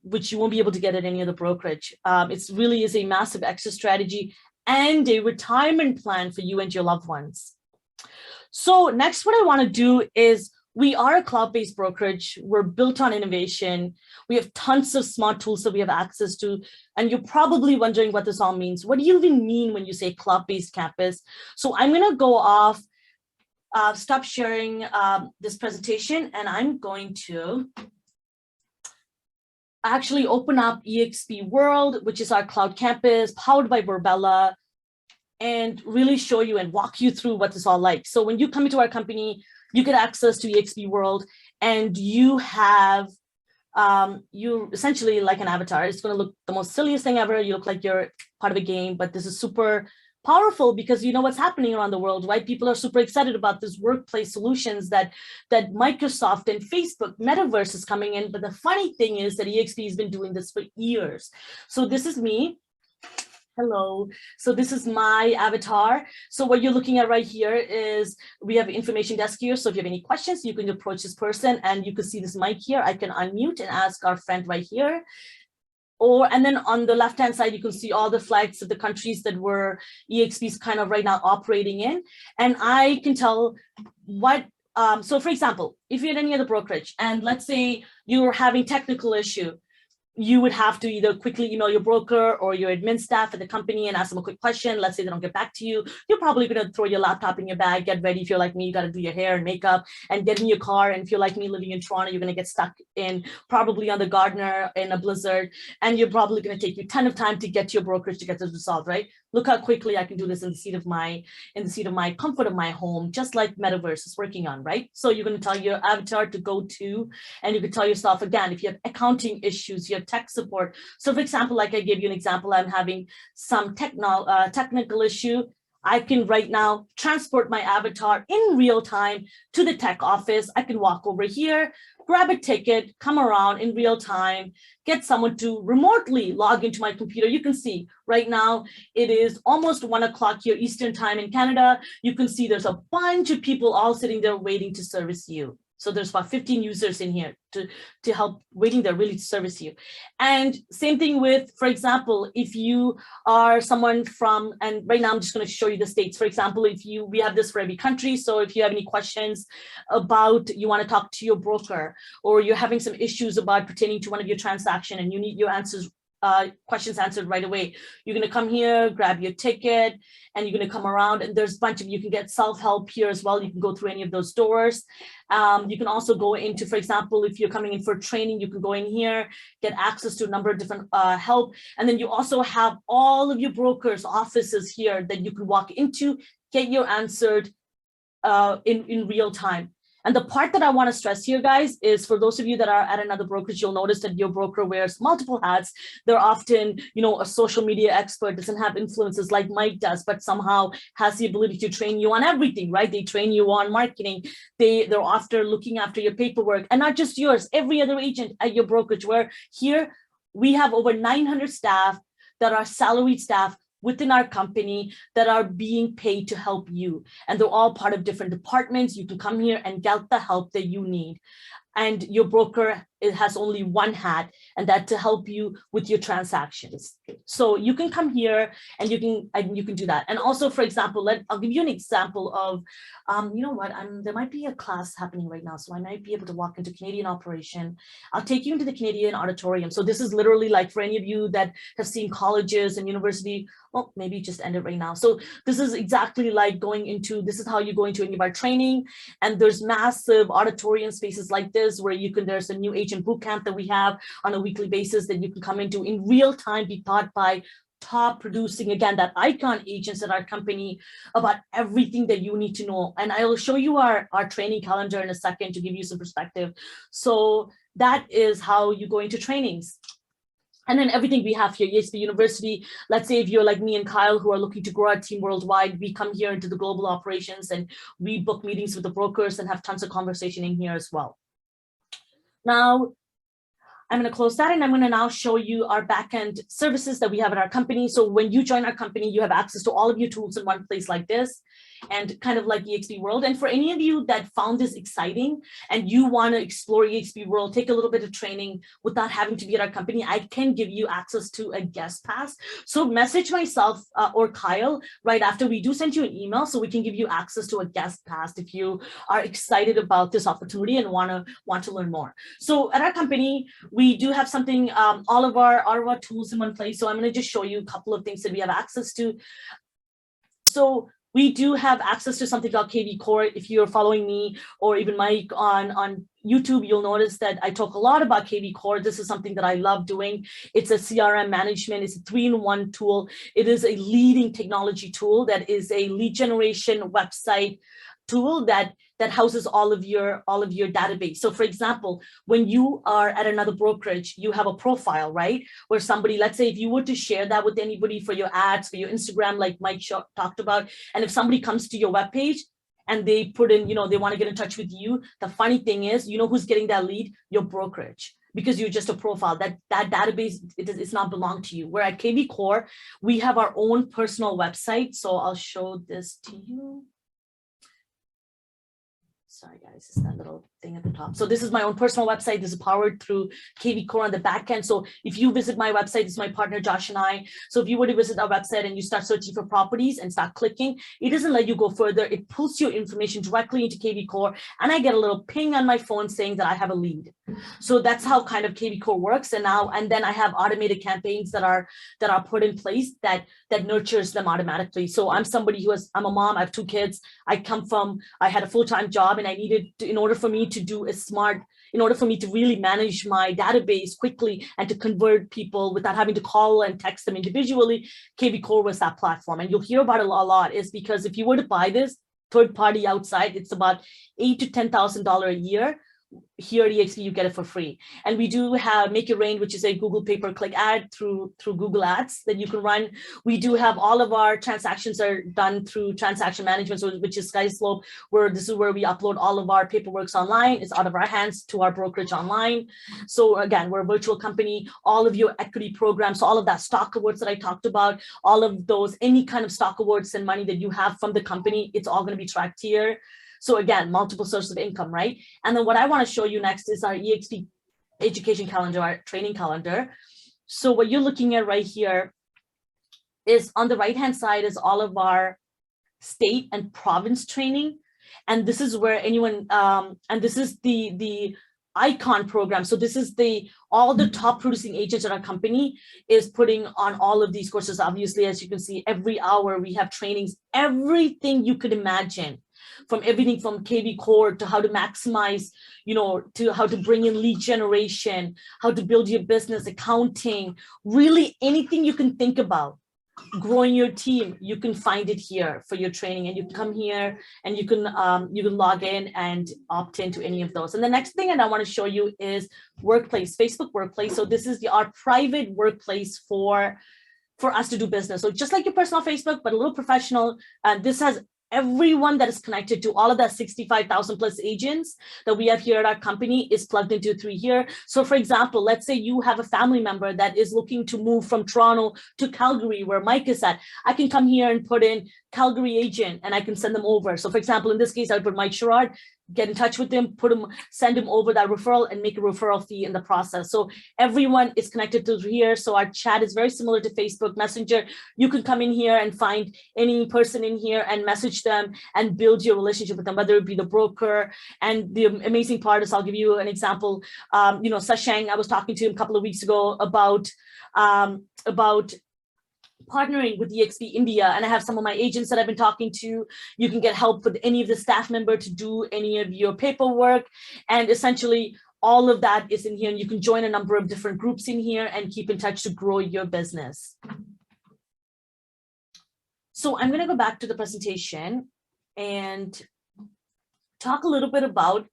which you won't be able to get at any other brokerage. It really is a massive exit strategy and a retirement plan for you and your loved ones. So next, what I want to do is we are a cloud-based brokerage. We're built on innovation. We have tons of smart tools that we have access to. And you're probably wondering what this all means. What do you even mean when you say cloud-based campus? So I'm going to go off, stop sharing this presentation, and I'm going to actually open up eXp World, which is our cloud campus powered by Virbela, and really show you and walk you through what this all like. So when you come into our company, you get access to eXp World, and you have, you're essentially like an avatar. It's going to look the most silliest thing ever. You look like you're part of a game, but this is super powerful because you know what's happening around the world, right? People are super excited about this workplace solutions that Microsoft and Facebook Metaverse is coming in. But the funny thing is that eXp has been doing this for years. So this is me. Hello. So this is my avatar. So what you're looking at right here is we have an information desk here. So if you have any questions, you can approach this person, and you can see this mic here. I can unmute and ask our friend right here. And then on the left-hand side, you can see all the flags of the countries that eXp is kind of right now operating in. And I can tell what, so for example, if you're at any other brokerage, and let's say you're having technical issue, you would have to either quickly email your broker or your admin staff at the company and ask them a quick question. Let's say they don't get back to you. You're probably going to throw your laptop in your bag, get ready. If you're like me, you got to do your hair and makeup and get in your car. And if you're like me living in Toronto, you're going to get stuck in probably on the Gardner in a blizzard. And you're probably going to take you a ton of time to get to your brokerage to get this resolved, right? Look how quickly I can do this in the seat of my comfort of my home, just like Metaverse is working on, right? So you're going to tell your avatar to go to, and you can tell yourself again, if you have accounting issues, you have tech support. So for example, like I gave you an example, I'm having some technical issue. I can right now transport my avatar in real time to the tech office. I can walk over here, grab a ticket, come around in real time, get someone to remotely log into my computer. You can see right now it is almost 1 o'clock here Eastern time in Canada. You can see there's a bunch of people all sitting there waiting to service you. So there's about 15 users in here to help waiting there really to service you. And same thing with, for example, if you are someone from, and right now I'm just going to show you the states. For example, we have this for every country. So if you have any questions about, you want to talk to your broker, or you're having some issues about pertaining to one of your transactions and you need your questions answered right away, you're going to come here, grab your ticket, and you're going to come around, and there's a bunch of, you can get self-help here as well. You can go through any of those doors. You can also go into, for example, if you're coming in for training, you can go in here, get access to a number of different help. And then you also have all of your brokers' offices here that you can walk into get your answered in real time. And the part that I want to stress here, guys, is for those of you that are at another brokerage, you'll notice that your broker wears multiple hats. They're often, a social media expert, doesn't have influences like Mike does, but somehow has the ability to train you on everything, right? They train you on marketing. They're after looking after your paperwork, and not just yours, every other agent at your brokerage. Where here we have over 900 staff that are salaried staff within our company that are being paid to help you. And they're all part of different departments. You can come here and get the help that you need. And your broker, it has only one hat, and that to help you with your transactions. So you can come here and you can do that. And also, for example, I'll give you an example of, there might be a class happening right now, so I might be able to walk into Canadian operation. I'll take you into the Canadian auditorium. So this is literally like for any of you that have seen colleges and university, well, maybe just end it right now. So this is exactly like this is how you go into any of our training. And there's massive auditorium spaces like this where there's a new agent boot camp that we have on a weekly basis that you can come into in real time, be taught by top producing, again, that icon agents at our company about everything that you need to know. And I will show you our training calendar in a second to give you some perspective. So that is how you go into trainings. And then everything we have here, eXp University, let's say if you're like me and Kyle who are looking to grow our team worldwide, we come here into the global operations and we book meetings with the brokers and have tons of conversation in here as well. Now, I'm going to close that, and I'm going to now show you our backend services that we have at our company. So when you join our company, you have access to all of your tools in one place like this, and kind of like eXp World. And for any of you that found this exciting and you want to explore eXp World, take a little bit of training without having to be at our company, I can give you access to a guest pass. So message myself or Kyle right after. We do send you an email so we can give you access to a guest pass if you are excited about this opportunity and want to learn more. So at our company, we do have something, all of our tools in one place. So I'm going to just show you a couple of things that we have access to. So we do have access to something called KV Core. If you're following me or even Mike on YouTube, you'll notice that I talk a lot about KV Core. This is something that I love doing. It's a CRM management. It's a 3-in-1 tool. It is a leading technology tool that is a lead generation website tool that houses all of your database. So for example, when you are at another brokerage, you have a profile, right? Where somebody, let's say if you were to share that with anybody for your ads, for your Instagram, like Mike talked about, and if somebody comes to your webpage and they put in, they want to get in touch with you, the funny thing is, who's getting that lead? Your brokerage. Because you're just a profile, that database, it's not belong to you. Where at KV Core, we have our own personal website. So I'll show this to you. Sorry, guys, it's that little thing at the top. So this is my own personal website. This is powered through KV Core on the back end. So if you visit my website, this is my partner, Josh and I. So if you were to visit our website and you start searching for properties and start clicking, it doesn't let you go further. It pulls your information directly into KV Core. And I get a little ping on my phone saying that I have a lead. So that's how kind of KV Core works. And then I have automated campaigns that are put in place that nurtures them automatically. So I'm somebody I'm a mom, I have 2 kids. I had a full-time job, and I needed to, in order for me to really manage my database quickly and to convert people without having to call and text them individually, KV Core was that platform. And you'll hear about it a lot, is because if you were to buy this third party outside, it's about $8,000 to $10,000 a year. Here at eXp, you get it for free. And we do have Make It Rain, which is a Google pay-per-click ad through Google Ads that you can run. We do have all of our transactions are done through transaction management, which is SkySlope, where this is where we upload all of our paperwork online. It's out of our hands to our brokerage online. So again, we're a virtual company. All of your equity programs, so all of that stock awards that I talked about, all of those, any kind of stock awards and money that you have from the company, it's all going to be tracked here. So again, multiple sources of income, right? And then what I want to show you next is our eXp education calendar, our training calendar. So what you're looking at right here is on the right-hand side is all of our state and province training. And this is where anyone, and this is the icon program. So this is all the top producing agents at our company is putting on all of these courses. Obviously, as you can see, every hour we have trainings, everything you could imagine. From everything from KV Core to how to maximize, to how to bring in lead generation, how to build your business, accounting, really anything you can think about. growing your team, you can find it here for your training, and you can come here and you can log in and opt into any of those. And the next thing that I want to show you is Workplace, Facebook Workplace. So this is our private workplace for us to do business. So just like your personal Facebook, but a little professional. This has everyone that is connected to all of that 65,000 plus agents that we have here at our company is plugged into through here. So for example, let's say you have a family member that is looking to move from Toronto to Calgary, where Mike is at. I can come here and put in Calgary agent and I can send them over. So for example, in this case, I would put Mike Sherrard, get in touch with him, send him over that referral and make a referral fee in the process. So everyone is connected to here. So our chat is very similar to Facebook Messenger. You can come in here and find any person in here and message them and build your relationship with them, whether it be the broker. And the amazing part is, I'll give you an example. Sashang, I was talking to him a couple of weeks ago about partnering with eXp India, and I have some of my agents that I've been talking to. You can get help with any of the staff member to do any of your paperwork, and essentially all of that is in here, and you can join a number of different groups in here and keep in touch to grow your business. So I'm going to go back to the presentation and talk a little bit about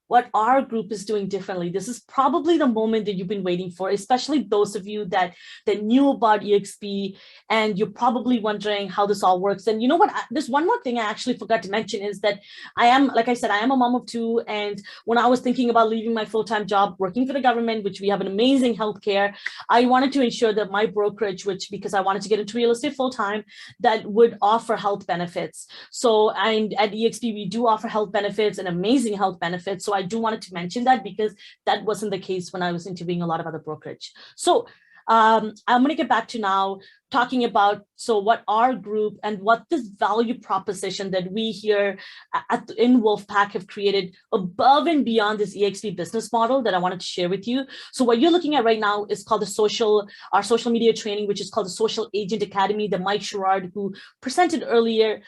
what our group is doing differently. This is probably the moment that you've been waiting for, especially those of you that knew about eXp, and you're probably wondering how this all works. And you know what, there's one more thing I actually forgot to mention is that like I said, I am a mom of two. And when I was thinking about leaving my full-time job, working for the government, which we have an amazing healthcare, I wanted to ensure that my brokerage, because I wanted to get into real estate full-time, that would offer health benefits. So at eXp, we do offer health benefits and amazing health benefits. So I do wanted to mention that because that wasn't the case when I was interviewing a lot of other brokerage. So I'm going to get back to now talking about what our group and what this value proposition that we here in Wolfpack have created above and beyond this eXp business model that I wanted to share with you. So what you're looking at right now is called our social media training, which is called the Social Agent Academy that Mike Sherrard, who presented earlier,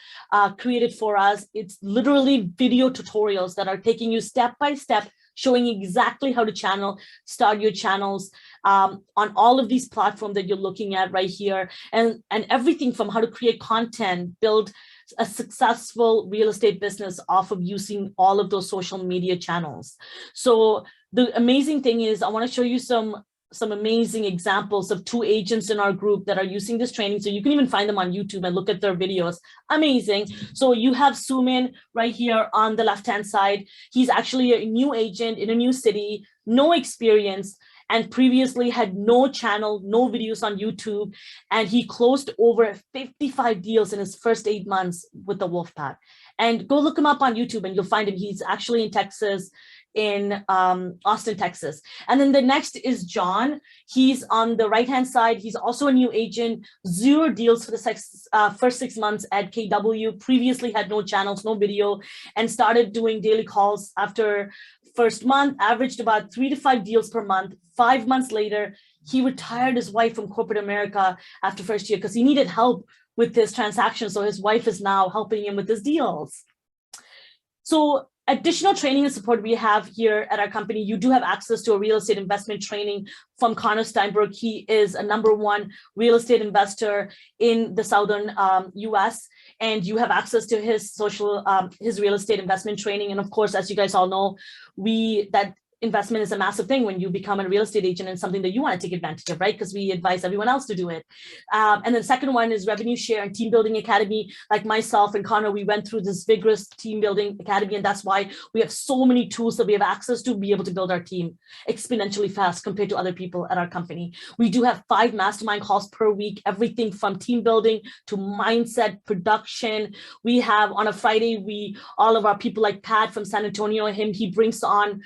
created for us. It's literally video tutorials that are taking you step by step, showing exactly how to start your channels on all of these platforms that you're looking at right here, and everything from how to create content, build a successful real estate business off of using all of those social media channels. So the amazing thing is, I want to show you some amazing examples of two agents in our group that are using this training. So you can even find them on YouTube and look at their videos. Amazing. So you have Suman right here on the left-hand side. He's actually a new agent in a new city, no experience, and previously had no channel, no videos on YouTube. And he closed over 55 deals in his first 8 months with the Wolfpack. And go look him up on YouTube and you'll find him. He's actually in Texas, in Austin, Texas. And then the next is John. He's on the right-hand side. He's also a new agent, 0 deals for the first 6 months at KW, previously had no channels, no video, and started doing daily calls after first month, averaged about 3 to 5 deals per month. 5 months later, he retired his wife from corporate America after first year because he needed help with his transactions. So his wife is now helping him with his deals. So additional training and support we have here at our company, you do have access to a real estate investment training from Connor Steinberg. He is a #1 real estate investor in the Southern US, and you have access to his his real estate investment training. And of course, as you guys all know, that investment is a massive thing when you become a real estate agent and something that you want to take advantage of, right? Because we advise everyone else to do it. And then the second one is Revenue Share and Team Building Academy. Like myself and Connor, we went through this vigorous team building academy, and that's why we have so many tools that we have access to be able to build our team exponentially fast compared to other people at our company. We do have 5 mastermind calls per week, everything from team building to mindset, production. We have on a Friday, all of our people like Pat from San Antonio, he brings on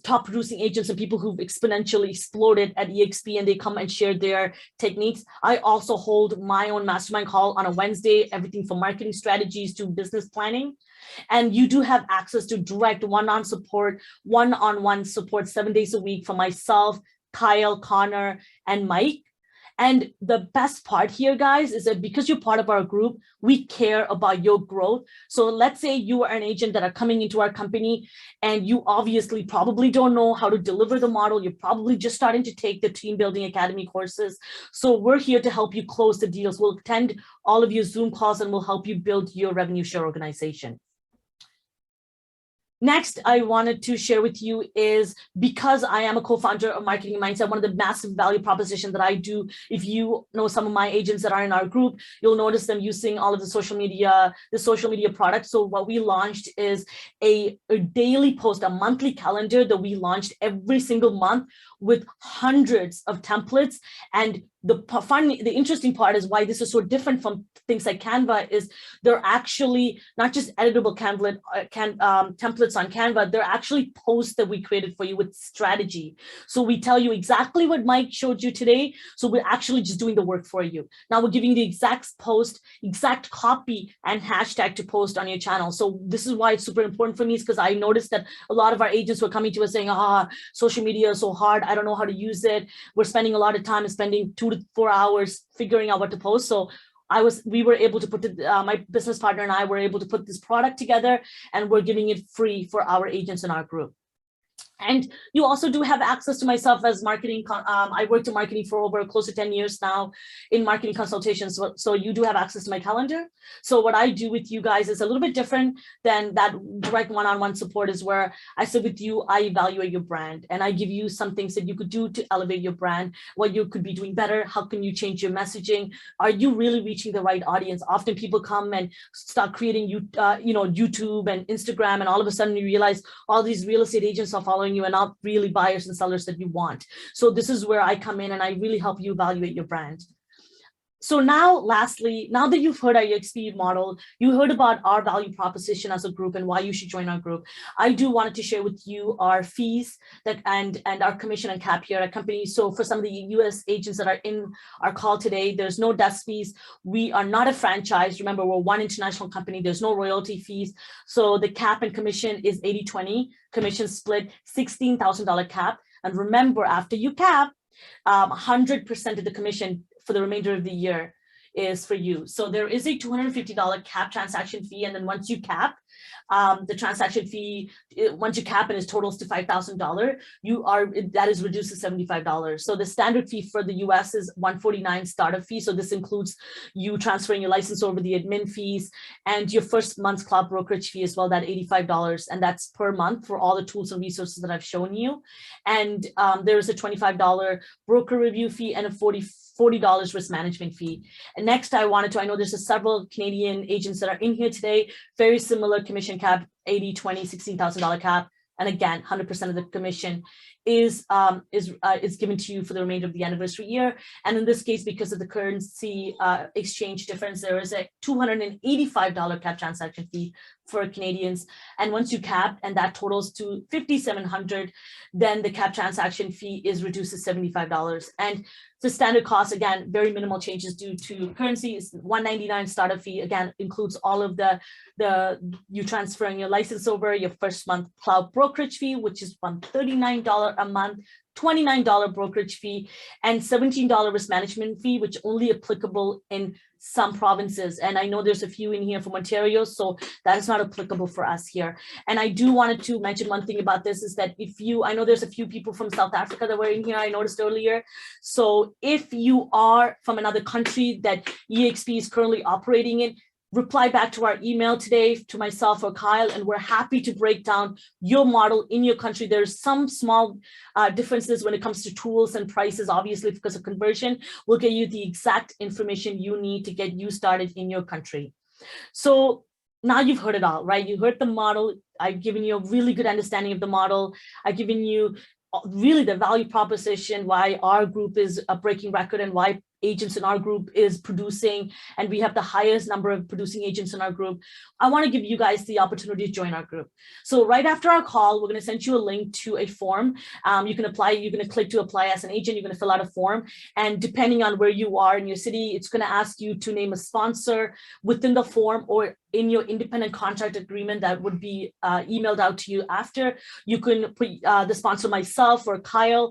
top producing agents and people who've exponentially exploded at eXp, and they come and share their techniques. I also hold my own mastermind call on a Wednesday, everything from marketing strategies to business planning. And you do have access to direct one-on-one support 7 days a week from myself, Kyle, Connor, and Mike. And the best part here, guys, is that because you're part of our group, we care about your growth. So let's say you are an agent that are coming into our company and you obviously probably don't know how to deliver the model. You're probably just starting to take the Team Building Academy courses. So we're here to help you close the deals. We'll attend all of your Zoom calls and we'll help you build your revenue share organization. Next, I wanted to share with you is because I am a co-founder of Marketing Mindset, one of the massive value propositions that I do. If you know some of my agents that are in our group, you'll notice them using all of the social media products. So what we launched is a daily post, a monthly calendar that we launched every single month with hundreds of templates. And the interesting part is why this is so different from things like Canva is they're actually not just editable templates on Canva, they're actually posts that we created for you with strategy. So we tell you exactly what Mike showed you today. So we're actually just doing the work for you. Now we're giving you the exact post, exact copy and hashtag to post on your channel. So this is why it's super important for me, is because I noticed that a lot of our agents were coming to us saying, social media is so hard. I don't know how to use it. We're spending a lot of time spending 2 to 4 hours figuring out what to post. So we were able to put it, my business partner and I were able to put this product together, and we're giving it free for our agents in our group. And you also do have access to myself as marketing. I worked in marketing for over close to 10 years now in marketing consultations. So you do have access to my calendar. So what I do with you guys is a little bit different than that direct one-on-one support, is where I sit with you, I evaluate your brand, and I give you some things that you could do to elevate your brand, what you could be doing better, how can you change your messaging, are you really reaching the right audience? Often people come and start creating YouTube and Instagram, and all of a sudden you realize all these real estate agents are following you and not really buyers and sellers that you want. So this is where I come in and I really help you evaluate your brand. So now, lastly, now that you've heard our eXp model, you heard about our value proposition as a group and why you should join our group. I do wanted to share with you our fees and our commission and cap here at company. So for some of the US agents that are in our call today, there's no desk fees. We are not a franchise. Remember, we're one international company. There's no royalty fees. So the cap and commission is 80-20, commission split, $16,000 cap. And remember, after you cap, 100% of the commission for the remainder of the year is for you. So there is a $250 cap transaction fee. And then once you cap, the transaction fee, once you cap it, is totals to $5,000. That is reduced to $75. So the standard fee for the US is $149 startup fee. So this includes you transferring your license over, the admin fees, and your first month's cloud brokerage fee as well, that $85. And that's per month for all the tools and resources that I've shown you. And there is a $25 broker review fee and a $40 risk management fee. And next, I know there's several Canadian agents that are in here today, very similar commission cap, 80-20, $16,000 cap. And again, 100% of the commission is given to you for the remainder of the anniversary year. And in this case, because of the currency exchange difference, there is a $285 cap transaction fee for Canadians. And once you cap and that totals to $5,700, then the cap transaction fee is reduced to $75. And the standard cost, again, very minimal changes due to currency, is $199 startup fee. Again, includes all of you transferring your license over, your first month cloud brokerage fee, which is $139 a month, $29 brokerage fee, and $17 risk management fee, which only applicable in some provinces. And I know there's a few in here from Ontario, so that is not applicable for us here. And I do wanted to mention one thing about this is that I know there's a few people from South Africa that were in here, I noticed earlier. So if you are from another country that eXp is currently operating in, reply back to our email today to myself or Kyle, and we're happy to break down your model in your country. There's some small differences when it comes to tools and prices, obviously because of conversion. We'll get you the exact information you need to get you started in your country. So now you've heard it all, right? You heard the model. I've given you a really good understanding of the model. I've given you really the value proposition, why our group is a breaking record and why agents in our group is producing, and we have the highest number of producing agents in our group. I want to give you guys the opportunity to join our group. So right after our call, we're going to send you a link to a form. You can apply, you're going to click to apply as an agent, you're going to fill out a form. And depending on where you are in your city, it's going to ask you to name a sponsor within the form or in your independent contract agreement that would be emailed out to you after. You can put the sponsor, myself or Kyle,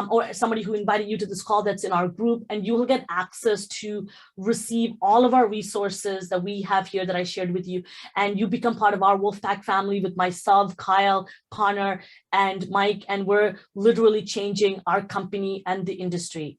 or somebody who invited you to this call that's in our group, and you will get access to receive all of our resources that we have here that I shared with you. And you become part of our Wolfpack family with myself, Kyle, Connor, and Mike. And we're literally changing our company and the industry.